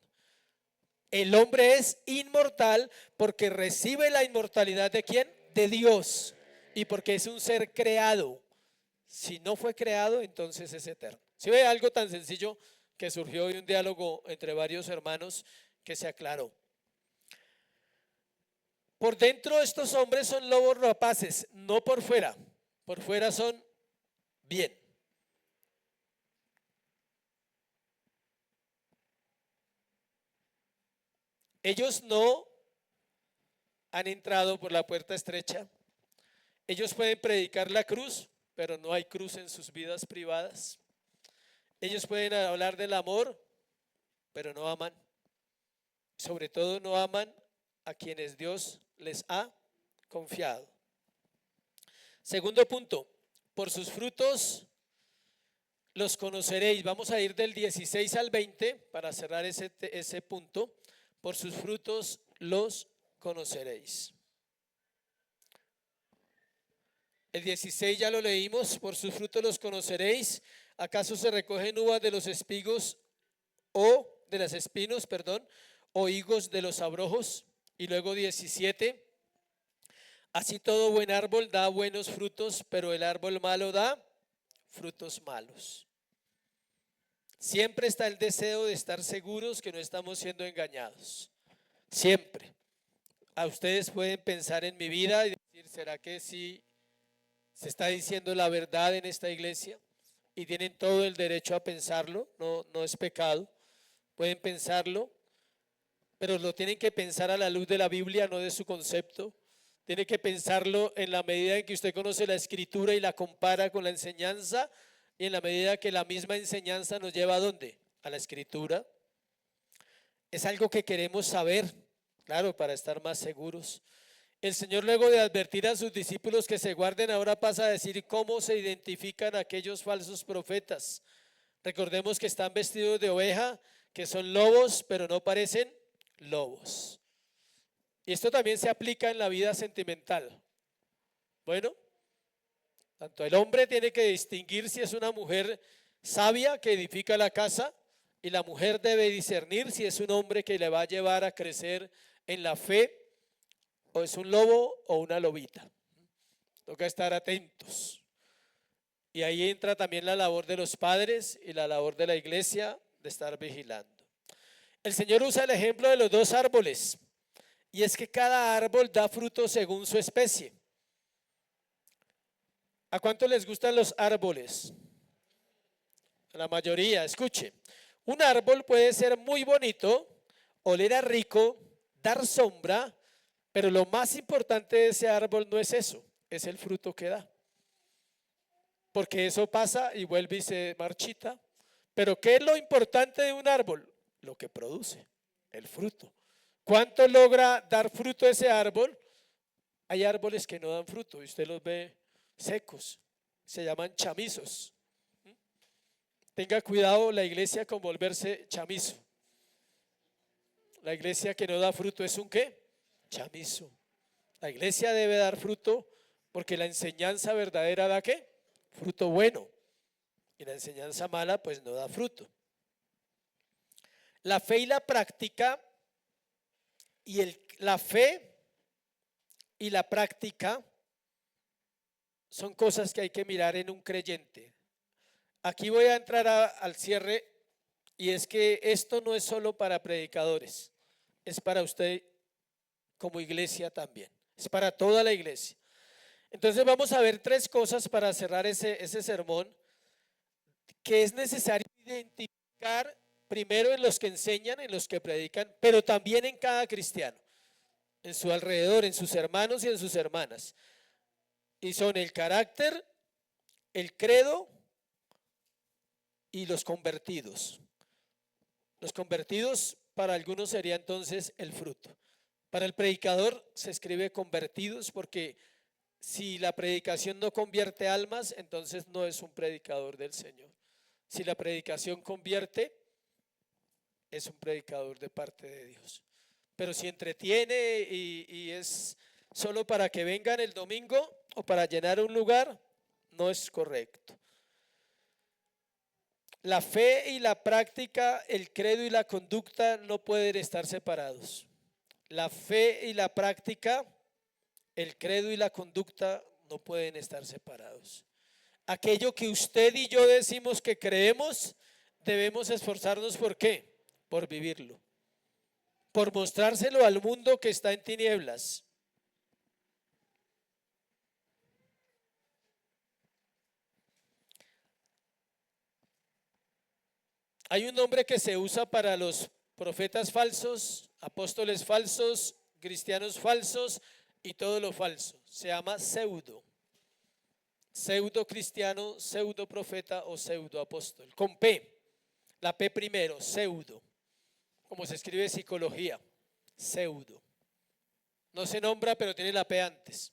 El hombre es inmortal porque recibe la inmortalidad ¿de quién? De Dios. Y porque es un ser creado. Si no fue creado, entonces es eterno. Si ve algo tan sencillo que surgió hoy un diálogo entre varios hermanos que se aclaró. Por dentro estos hombres son lobos rapaces, no por fuera. Por fuera son bien. Ellos no han entrado por la puerta estrecha. Ellos pueden predicar la cruz, pero no hay cruz en sus vidas privadas. Ellos pueden hablar del amor, pero no aman. Sobre todo no aman a quienes Dios les ha confiado. Segundo punto, por sus frutos los conoceréis. Vamos a ir del 16 al 20 para cerrar ese punto. Por sus frutos los conoceréis. El 16 ya lo leímos, por sus frutos los conoceréis. ¿Acaso se recogen uvas de los espigos o de las espinos, o higos de los abrojos? Y luego 17. Así todo buen árbol da buenos frutos, pero el árbol malo da frutos malos. Siempre está el deseo de estar seguros que no estamos siendo engañados. Siempre. A ustedes pueden pensar en mi vida y decir, ¿será que sí se está diciendo la verdad en esta iglesia? Y tienen todo el derecho a pensarlo, no es pecado, pueden pensarlo, pero lo tienen que pensar a la luz de la Biblia, no de su concepto. Tiene que pensarlo en la medida en que usted conoce la escritura y la compara con la enseñanza, y en la medida que la misma enseñanza nos lleva ¿a dónde? A la escritura. Es algo que queremos saber, claro, para estar más seguros. El Señor, luego de advertir a sus discípulos que se guarden, ahora pasa a decir cómo se identifican aquellos falsos profetas. Recordemos que están vestidos de oveja, que son lobos, pero no parecen lobos. Y esto también se aplica en la vida sentimental. Bueno, tanto el hombre tiene que distinguir si es una mujer sabia que edifica la casa, y la mujer debe discernir si es un hombre que le va a llevar a crecer en la fe, o es un lobo o una lobita. Toca estar atentos. Y ahí entra también la labor de los padres y la labor de la iglesia de estar vigilando. El Señor usa el ejemplo de los dos árboles, y es que cada árbol da fruto según su especie. ¿A cuánto les gustan los árboles? A la mayoría. Escuche, un árbol puede ser muy bonito, oler a rico, dar sombra, pero lo más importante de ese árbol no es eso, es el fruto que da. Porque eso pasa y vuelve y se marchita. Pero ¿qué es lo importante de un árbol? Lo que produce, el fruto. ¿Cuánto logra dar fruto ese árbol? Hay árboles que no dan fruto y usted los ve secos, se llaman chamizos. Tenga cuidado la iglesia con volverse chamizo. La iglesia que no da fruto es un ¿qué? Chamizo. La iglesia debe dar fruto porque la enseñanza verdadera da ¿qué? Fruto bueno. Y la enseñanza mala pues no da fruto. La fe y la práctica la fe y la práctica son cosas que hay que mirar en un creyente. Aquí voy a entrar al cierre, y es que esto no es solo para predicadores, es para usted como iglesia también, es para toda la iglesia. Entonces vamos a ver tres cosas para cerrar ese sermón que es necesario identificar primero en los que enseñan, en los que predican, pero también en cada cristiano, en su alrededor, en sus hermanos y en sus hermanas. Y son el carácter, el credo y los convertidos. Los convertidos para algunos sería entonces el fruto. Para el predicador se escribe convertidos porque si la predicación no convierte almas, entonces no es un predicador del Señor. Si la predicación convierte, es un predicador de parte de Dios. Pero si entretiene y es solo para que vengan el domingo o para llenar un lugar, no es correcto. La fe y la práctica, el credo y la conducta no pueden estar separados. La fe y la práctica, el credo y la conducta no pueden estar separados. Aquello que usted y yo decimos que creemos, debemos esforzarnos ¿por qué? Por vivirlo, por mostrárselo al mundo que está en tinieblas. Hay un nombre que se usa para los profetas falsos, apóstoles falsos, cristianos falsos y todo lo falso. Se llama pseudo. Pseudo cristiano, pseudo profeta o pseudo apóstol. Con P. La P primero, pseudo. Como se escribe psicología. Pseudo. No se nombra, pero tiene la P antes.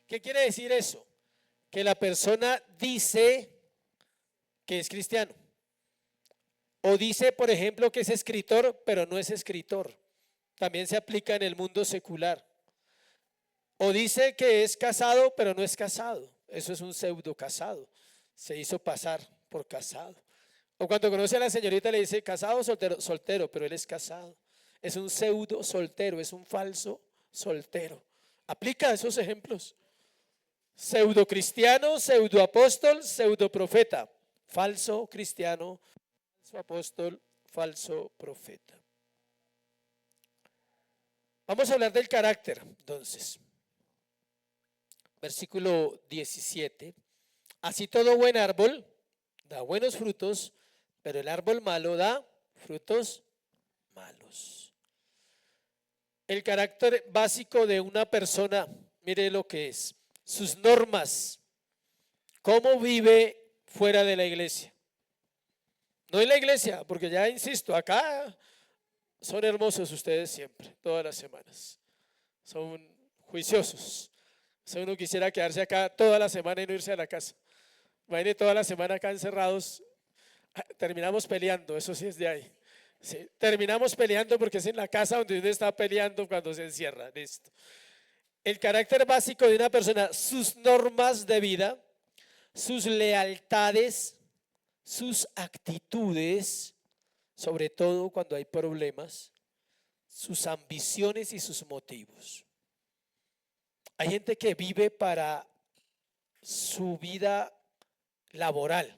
¿Qué quiere decir eso? Que la persona dice que es cristiano. O dice, por ejemplo, que es escritor, pero no es escritor. También se aplica en el mundo secular. O dice que es casado, pero no es casado. Eso es un pseudo casado. Se hizo pasar por casado. O cuando conoce a la señorita le dice casado o soltero, soltero, pero él es casado. Es un pseudo soltero, es un falso soltero. Aplica esos ejemplos. Pseudo cristiano, pseudo apóstol, pseudo profeta. Falso cristiano, falso apóstol, falso profeta. Vamos a hablar del carácter, entonces. versículo 17. Así todo buen árbol da buenos frutos, pero el árbol malo da frutos malos. El carácter básico de una persona, mire lo que es, sus normas, cómo vive fuera de la iglesia. No en la iglesia, porque ya insisto, acá son hermosos ustedes siempre, todas las semanas. Son juiciosos. Si uno quisiera quedarse acá toda la semana y no irse a la casa. Imagínate toda la semana acá encerrados, terminamos peleando, eso sí es de ahí. Sí, terminamos peleando porque es en la casa donde uno está peleando cuando se encierra. Listo. El carácter básico de una persona, sus normas de vida, sus lealtades, sus actitudes, sobre todo cuando hay problemas, sus ambiciones y sus motivos. Hay gente que vive para su vida laboral.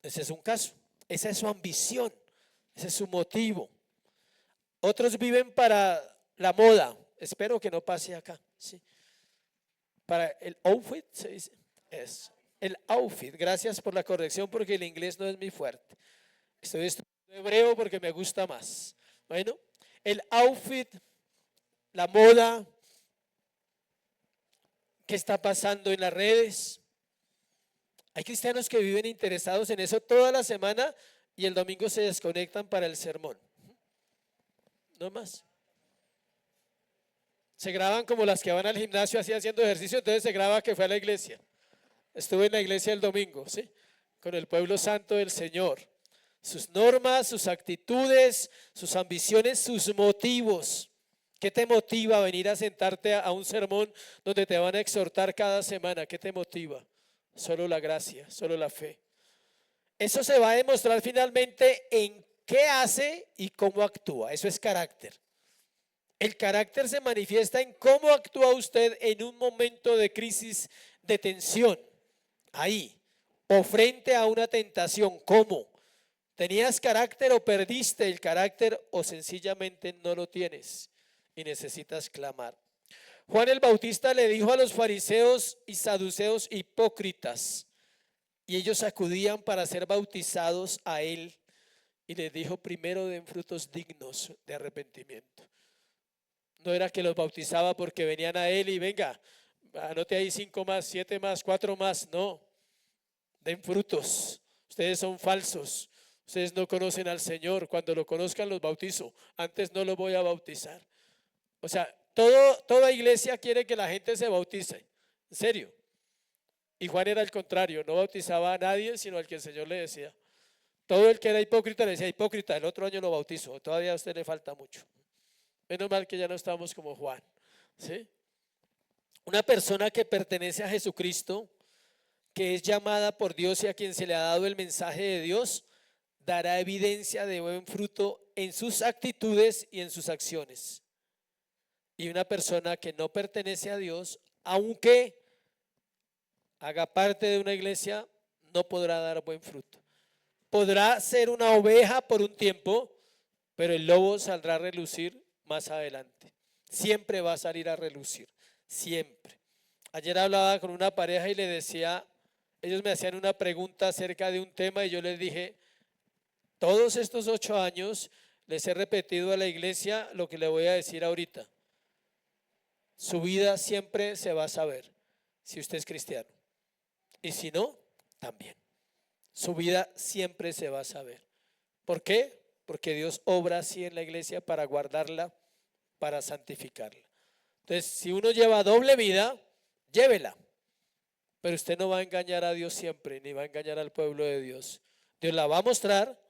Ese es un caso. Esa es su ambición. Ese es su motivo. Otros viven para la moda. Espero que no pase acá. ¿Sí? Para el outfit, se dice. Es el outfit. Gracias por la corrección porque el inglés no es mi fuerte. Estoy estudiando hebreo porque me gusta más. Bueno, el outfit, la moda, ¿qué está pasando en las redes? Hay cristianos que viven interesados en eso toda la semana y el domingo se desconectan para el sermón. No más. Se graban como las que van al gimnasio así haciendo ejercicio, entonces se graba que fue a la iglesia. Estuve en la iglesia el domingo, ¿sí? Con el pueblo santo del Señor. Sus normas, sus actitudes, sus ambiciones, sus motivos. ¿Qué te motiva a venir a sentarte a un sermón donde te van a exhortar cada semana? ¿Qué te motiva? Solo la gracia, solo la fe. Eso se va a demostrar finalmente en qué hace y cómo actúa. Eso es carácter. El carácter se manifiesta en cómo actúa usted en un momento de crisis, de tensión. Ahí. O frente a una tentación. ¿Cómo? ¿Tenías carácter o perdiste el carácter o sencillamente no lo tienes y necesitas clamar? Juan el Bautista le dijo a los fariseos y saduceos hipócritas, y ellos acudían para ser bautizados a él, y les dijo: primero den frutos dignos de arrepentimiento. No era que los bautizaba porque venían a él y venga, anote ahí 5 más, 7 más, 4 más. No, den frutos. Ustedes son falsos. Ustedes no conocen al Señor. Cuando lo conozcan los bautizo. Antes no los voy a bautizar. O sea, toda iglesia quiere que la gente se bautice. En serio. Y Juan era el contrario. No bautizaba a nadie sino al que el Señor le decía. Todo el que era hipócrita le decía: hipócrita, el otro año lo bautizo. Todavía a usted le falta mucho. Menos mal que ya no estamos como Juan. ¿Sí? Una persona que pertenece a Jesucristo, que es llamada por Dios y a quien se le ha dado el mensaje de Dios, dará evidencia de buen fruto en sus actitudes y en sus acciones. Y una persona que no pertenece a Dios, aunque haga parte de una iglesia, no podrá dar buen fruto. Podrá ser una oveja por un tiempo, pero el lobo saldrá a relucir más adelante. Siempre va a salir a relucir, siempre. Ayer hablaba con una pareja y le decía, ellos me hacían una pregunta acerca de un tema y yo les dije: todos estos 8 años les he repetido a la iglesia lo que le voy a decir ahorita. Su vida siempre se va a saber si usted es cristiano. Y si no, también. Su vida siempre se va a saber. ¿Por qué? Porque Dios obra así en la iglesia para guardarla, para santificarla. Entonces, si uno lleva doble vida, llévela. Pero usted no va a engañar a Dios siempre, ni va a engañar al pueblo de Dios. Dios la va a mostrar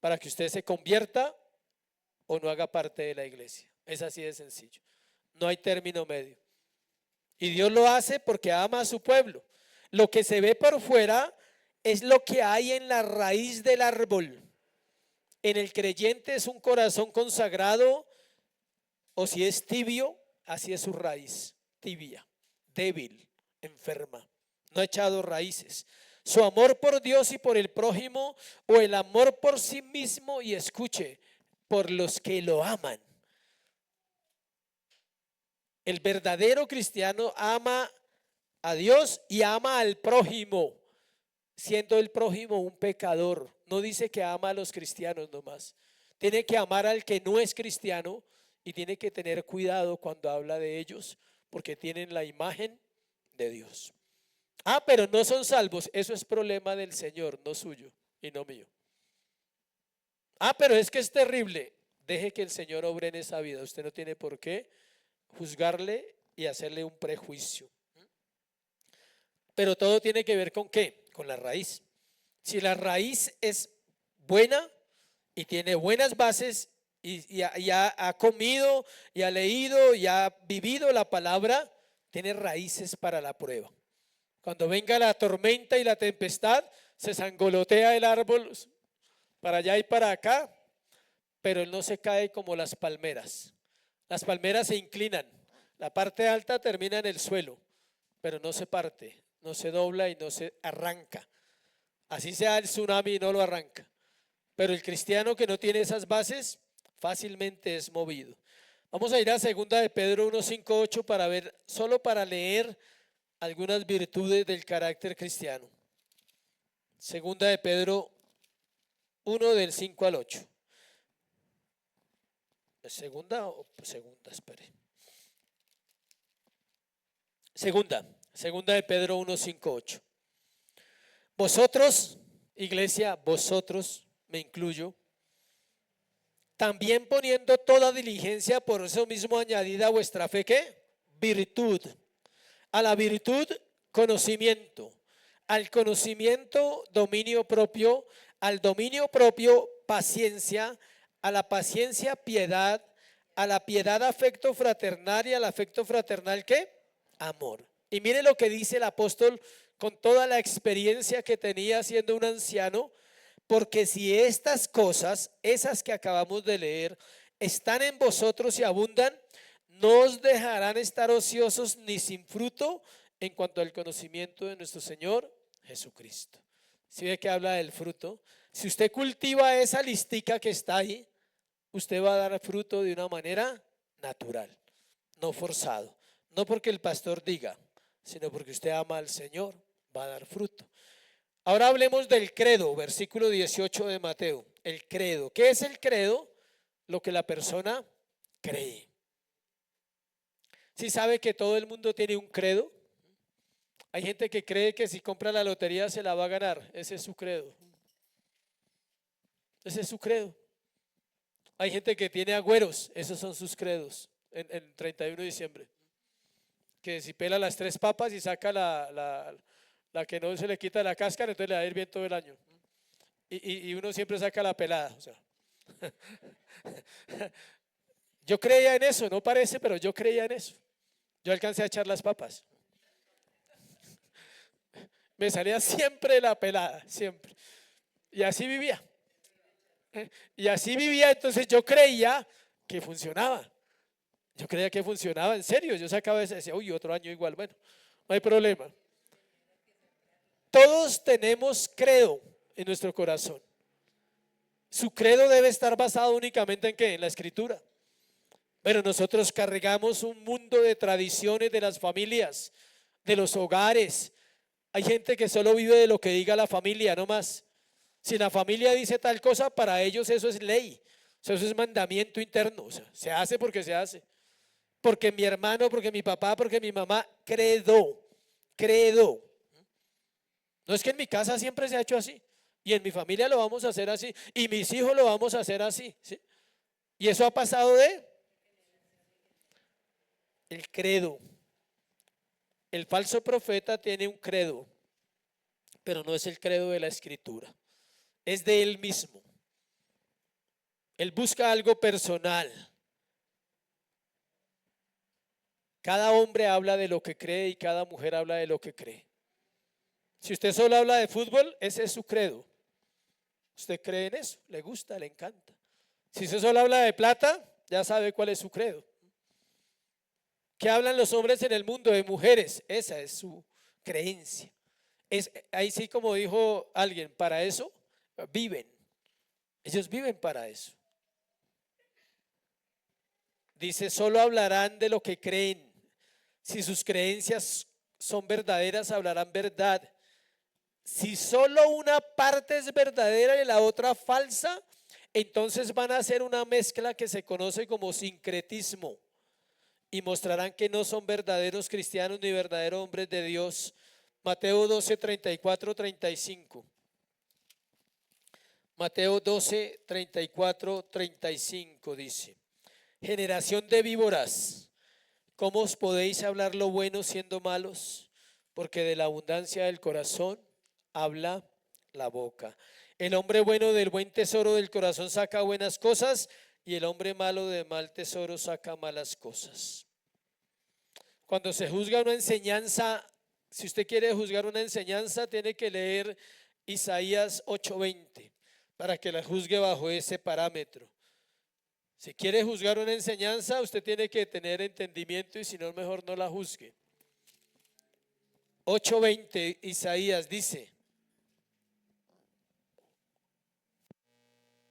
para que usted se convierta o no haga parte de la iglesia. Es así de sencillo. No hay término medio. Y Dios lo hace porque ama a su pueblo. Lo que se ve por fuera es lo que hay en la raíz del árbol. En el creyente es un corazón consagrado, o si es tibio, así es su raíz, tibia, débil, enferma, no ha echado raíces. Su amor por Dios y por el prójimo, o el amor por sí mismo, y escuche, por los que lo aman. El verdadero cristiano ama a Dios y ama al prójimo, siendo el prójimo un pecador. No dice que ama a los cristianos nomás. Tiene que amar al que no es cristiano y tiene que tener cuidado cuando habla de ellos, porque tienen la imagen de Dios. Pero no son salvos. Eso es problema del Señor, no suyo y no mío. Pero es que es terrible. Deje que el Señor obre en esa vida. Usted no tiene por qué juzgarle y hacerle un prejuicio. Pero todo tiene que ver con ¿qué? Con la raíz. Si la raíz es buena y tiene buenas bases y ha comido y ha leído y ha vivido la palabra, tiene raíces para la prueba. Cuando venga la tormenta y la tempestad, se sangolotea el árbol para allá y para acá, pero él no se cae como las palmeras. Las palmeras se inclinan, la parte alta termina en el suelo, pero no se parte, no se dobla y no se arranca. Así sea el tsunami, no lo arranca. Pero el cristiano que no tiene esas bases fácilmente es movido. Vamos a ir a 2 de Pedro 1, 5, 8 para ver, solo para leer algunas virtudes del carácter cristiano. 2 de Pedro 1 del 5 al 8. Segunda, espere. Segunda de Pedro 1, 5, 8. Vosotros, iglesia, vosotros, me incluyo, también poniendo toda diligencia, por eso mismo añadida a vuestra fe, ¿qué? Virtud. A la virtud, conocimiento. Al conocimiento, dominio propio. Al dominio propio, paciencia. A la paciencia, piedad. A la piedad, afecto fraternal. Y al afecto fraternal, ¿qué? Amor. Y mire lo que dice el apóstol con toda la experiencia que tenía siendo un anciano. Porque si estas cosas, esas que acabamos de leer, están en vosotros y abundan, no os dejarán estar ociosos ni sin fruto en cuanto al conocimiento de nuestro Señor Jesucristo. ¿Sí ve que habla del fruto? Si usted cultiva esa listica que está ahí, usted va a dar fruto de una manera natural, no forzado. No porque el pastor diga, sino porque usted ama al Señor, va a dar fruto. Ahora hablemos del credo, versículo 18 de Mateo. El credo. ¿Qué es el credo? Lo que la persona cree. ¿Sí sabe que todo el mundo tiene un credo? Hay gente que cree que si compra la lotería se la va a ganar. Ese es su credo. Ese es su credo. Hay gente que tiene agüeros. Esos son sus credos en 31 de diciembre. Que si pela las 3 papas y saca la que no se le quita la cáscara, entonces le va a ir bien todo el año. Y uno siempre saca la pelada. O sea. Yo creía en eso, no parece, pero yo creía en eso. Yo alcancé a echar las papas. Me salía siempre la pelada, siempre. Y así vivía. Y así vivía, entonces yo creía que funcionaba. Yo creía que funcionaba, en serio. Yo sacaba ese, decía, uy, otro año igual, bueno, no hay problema. Todos tenemos credo en nuestro corazón. Su credo debe estar basado únicamente en ¿qué? En la escritura. Pero nosotros cargamos un mundo de tradiciones de las familias, de los hogares. Hay gente que solo vive de lo que diga la familia, no más. Si la familia dice tal cosa, para ellos eso es ley. O sea, eso es mandamiento interno. O sea, se hace porque se hace. Porque mi hermano, porque mi papá, porque mi mamá, credo. No es que en mi casa siempre se ha hecho así. Y en mi familia lo vamos a hacer así. Y mis hijos lo vamos a hacer así. ¿Sí? Y eso ha pasado de el credo. El falso profeta tiene un credo, pero no es el credo de la escritura. Es de él mismo. Él busca algo personal. Cada hombre habla de lo que cree y cada mujer habla de lo que cree. Si usted solo habla de fútbol, ese es su credo. Usted cree en eso, le gusta, le encanta. Si usted solo habla de plata, ya sabe cuál es su credo. ¿Qué hablan los hombres en el mundo? De mujeres, esa es su creencia. Ahí sí, como dijo alguien, para eso viven. Ellos viven para eso. Dice, solo hablarán de lo que creen. Si sus creencias son verdaderas, hablarán verdad. Si solo una parte es verdadera y la otra falsa, entonces van a hacer una mezcla que se conoce como sincretismo y mostrarán que no son verdaderos cristianos ni verdaderos hombres de Dios. Mateo 12, 34, 35. Mateo 12, 34, 35 dice: generación de víboras, ¿cómo os podéis hablar lo bueno siendo malos? Porque de la abundancia del corazón habla la boca. El hombre bueno del buen tesoro del corazón saca buenas cosas, y el hombre malo de mal tesoro saca malas cosas. Cuando se juzga una enseñanza, si usted quiere juzgar una enseñanza, tiene que leer Isaías 8:20 para que la juzgue bajo ese parámetro. Si quiere juzgar una enseñanza, usted tiene que tener entendimiento, y si no, mejor no la juzgue. 8:20, Isaías dice,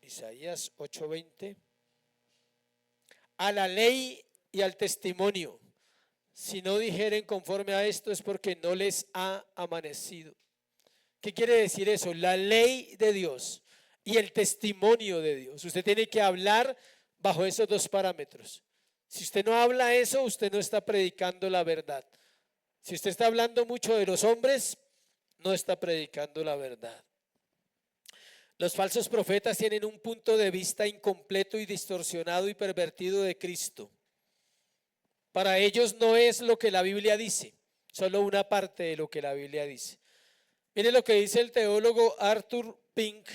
Isaías 8:20, a la ley y al testimonio, si no dijeren conforme a esto, es porque no les ha amanecido. ¿Qué quiere decir eso? La ley de Dios y el testimonio de Dios. Usted tiene que hablar bajo esos dos parámetros. Si usted no habla eso, usted no está predicando la verdad. Si usted está hablando mucho de los hombres, no está predicando la verdad. Los falsos profetas tienen un punto de vista incompleto y distorsionado y pervertido de Cristo. Para ellos no es lo que la Biblia dice, solo una parte de lo que la Biblia dice. Mire lo que dice el teólogo Arthur Pink.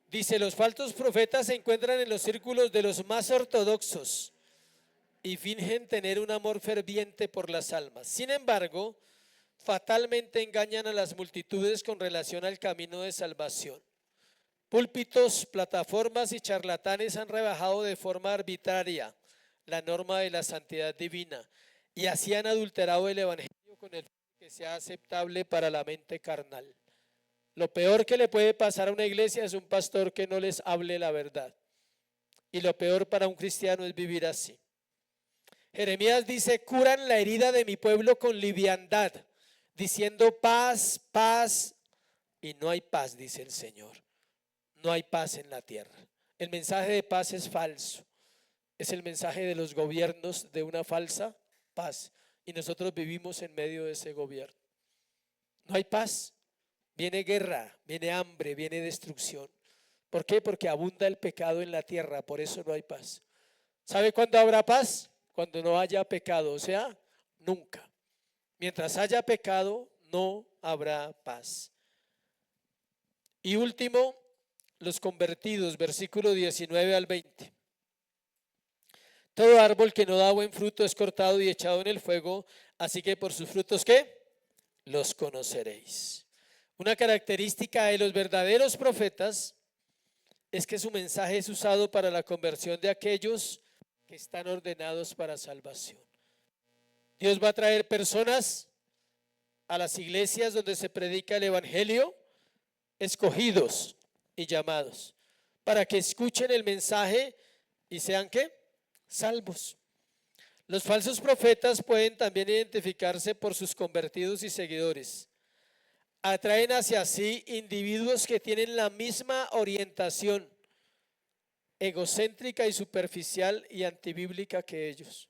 Dice: los falsos profetas se encuentran en los círculos de los más ortodoxos y fingen tener un amor ferviente por las almas. Sin embargo, fatalmente engañan a las multitudes con relación al camino de salvación. Púlpitos, plataformas y charlatanes han rebajado de forma arbitraria la norma de la santidad divina y así han adulterado el evangelio con el fin que sea aceptable para la mente carnal. Lo peor que le puede pasar a una iglesia es un pastor que no les hable la verdad, y lo peor para un cristiano es vivir así. Jeremías dice: curan la herida de mi pueblo con liviandad, diciendo paz, paz, y no hay paz, dice el Señor. No hay paz en la tierra. El mensaje de paz es falso. Es el mensaje de los gobiernos de una falsa paz, y nosotros vivimos en medio de ese gobierno. No hay paz. Viene guerra, viene hambre, viene destrucción. ¿Por qué? Porque abunda el pecado en la tierra, por eso no hay paz. ¿Sabe cuándo habrá paz? Cuando no haya pecado, o sea, nunca. Mientras haya pecado, no habrá paz. Y último, los convertidos, versículo 19 al 20. Todo árbol que no da buen fruto es cortado y echado en el fuego, así que por sus frutos, ¿qué? Los conoceréis. Una característica de los verdaderos profetas es que su mensaje es usado para la conversión de aquellos que están ordenados para salvación. Dios va a traer personas a las iglesias donde se predica el evangelio, escogidos y llamados, para que escuchen el mensaje y sean ¿qué? Salvos. Los falsos profetas pueden también identificarse por sus convertidos y seguidores. Atraen hacia sí individuos que tienen la misma orientación egocéntrica y superficial y antibíblica que ellos.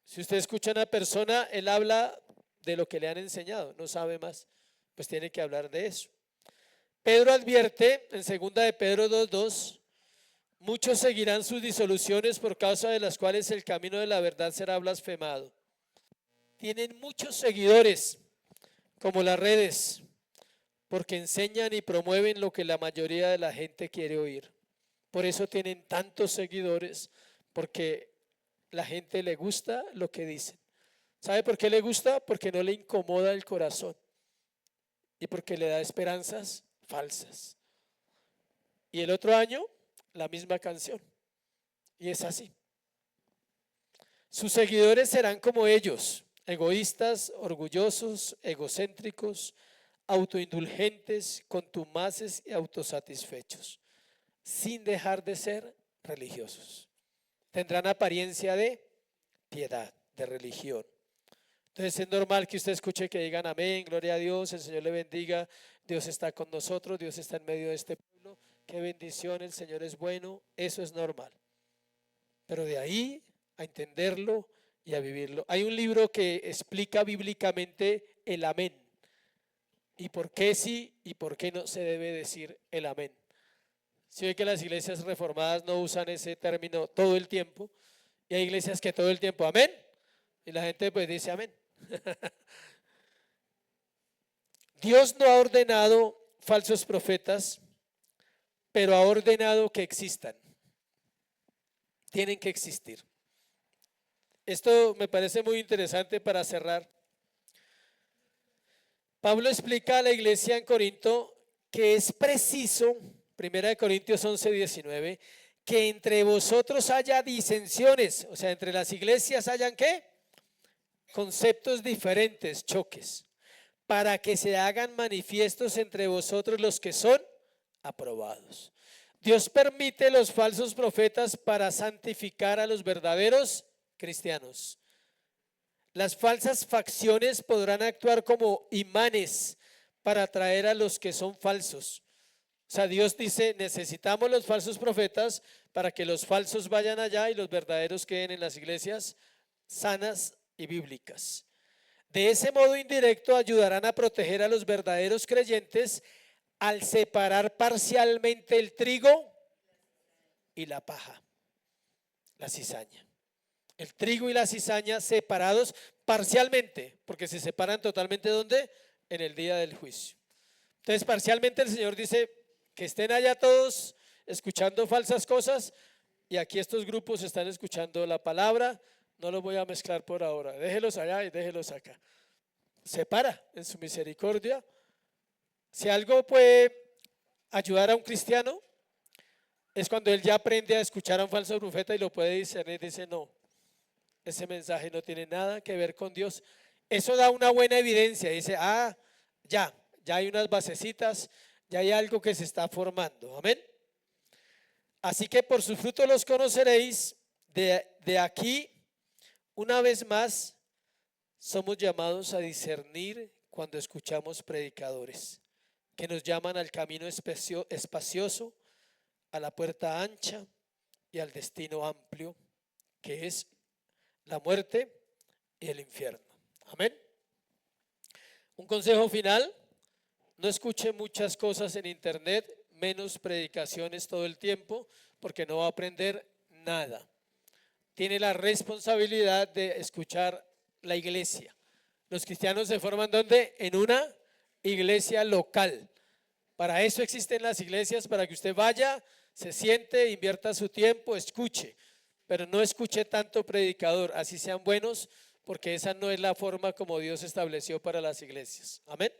Si usted escucha a una persona, él habla de lo que le han enseñado, no sabe más, pues tiene que hablar de eso. Pedro advierte en 2 de Pedro 2:2: muchos seguirán sus disoluciones, por causa de las cuales el camino de la verdad será blasfemado. Tienen muchos seguidores, como las redes, porque enseñan y promueven lo que la mayoría de la gente quiere oír. Por eso tienen tantos seguidores, porque la gente le gusta lo que dicen. ¿Sabe por qué le gusta? Porque no le incomoda el corazón y porque le da esperanzas falsas. Y el otro año, la misma canción. Y es así. Sus seguidores serán como ellos: egoístas, orgullosos, egocéntricos, autoindulgentes, contumaces y autosatisfechos, sin dejar de ser religiosos. Tendrán apariencia de piedad, de religión, Entonces es normal que usted escuche que digan amén, gloria a Dios, el Señor le bendiga, Dios está con nosotros, Dios está en medio de este pueblo, qué bendición, el Señor es bueno, eso es normal. Pero de ahí a entenderlo y a vivirlo. Hay un libro que explica bíblicamente el amén y por qué sí y por qué no se debe decir el amén. Si ve que las iglesias reformadas no usan ese término todo el tiempo y hay iglesias que todo el tiempo amén y la gente pues dice amén. Dios no ha ordenado falsos profetas, pero ha ordenado que existan. Tienen que existir. Esto me parece muy interesante para cerrar. Pablo explica a la iglesia en Corinto que es preciso, 1 Corintios 11:19, que entre vosotros haya disensiones, o sea, entre las iglesias hayan ¿qué? Conceptos diferentes, choques, para que se hagan manifiestos entre vosotros los que son aprobados. Dios permite los falsos profetas para santificar a los verdaderos cristianos. Las falsas facciones podrán actuar como imanes para atraer a los que son falsos. O sea, Dios dice, necesitamos los falsos profetas para que los falsos vayan allá y los verdaderos queden en las iglesias sanas y bíblicas. De ese modo indirecto ayudarán a proteger a los verdaderos creyentes al separar parcialmente el trigo y la paja, la cizaña. El trigo y la cizaña separados parcialmente, porque se separan totalmente ¿dónde? En el día del juicio. Entonces parcialmente el Señor dice que estén allá todos escuchando falsas cosas y aquí estos grupos están escuchando la palabra. No los voy a mezclar por ahora, déjelos allá y déjelos acá. Separa en su misericordia. Si algo puede ayudar a un cristiano es cuando él ya aprende a escuchar a un falso profeta y lo puede discernir y dice no, ese mensaje no tiene nada que ver con Dios. Eso da una buena evidencia, dice ya hay unas basecitas, ya hay algo que se está formando, amén. Así que por sus frutos los conoceréis. De aquí, una vez más, somos llamados a discernir cuando escuchamos predicadores que nos llaman al camino espacioso, a la puerta ancha y al destino amplio, que es la muerte y el infierno. Amén. Un consejo final: no escuche muchas cosas en internet, menos predicaciones todo el tiempo, porque no va a aprender nada. Tiene la responsabilidad de escuchar la iglesia. Los cristianos se forman ¿dónde? En una iglesia local. Para eso existen las iglesias, para que usted vaya, se siente, invierta su tiempo, escuche, pero no escuche tanto predicador, así sean buenos, porque esa no es la forma como Dios estableció para las iglesias. Amén.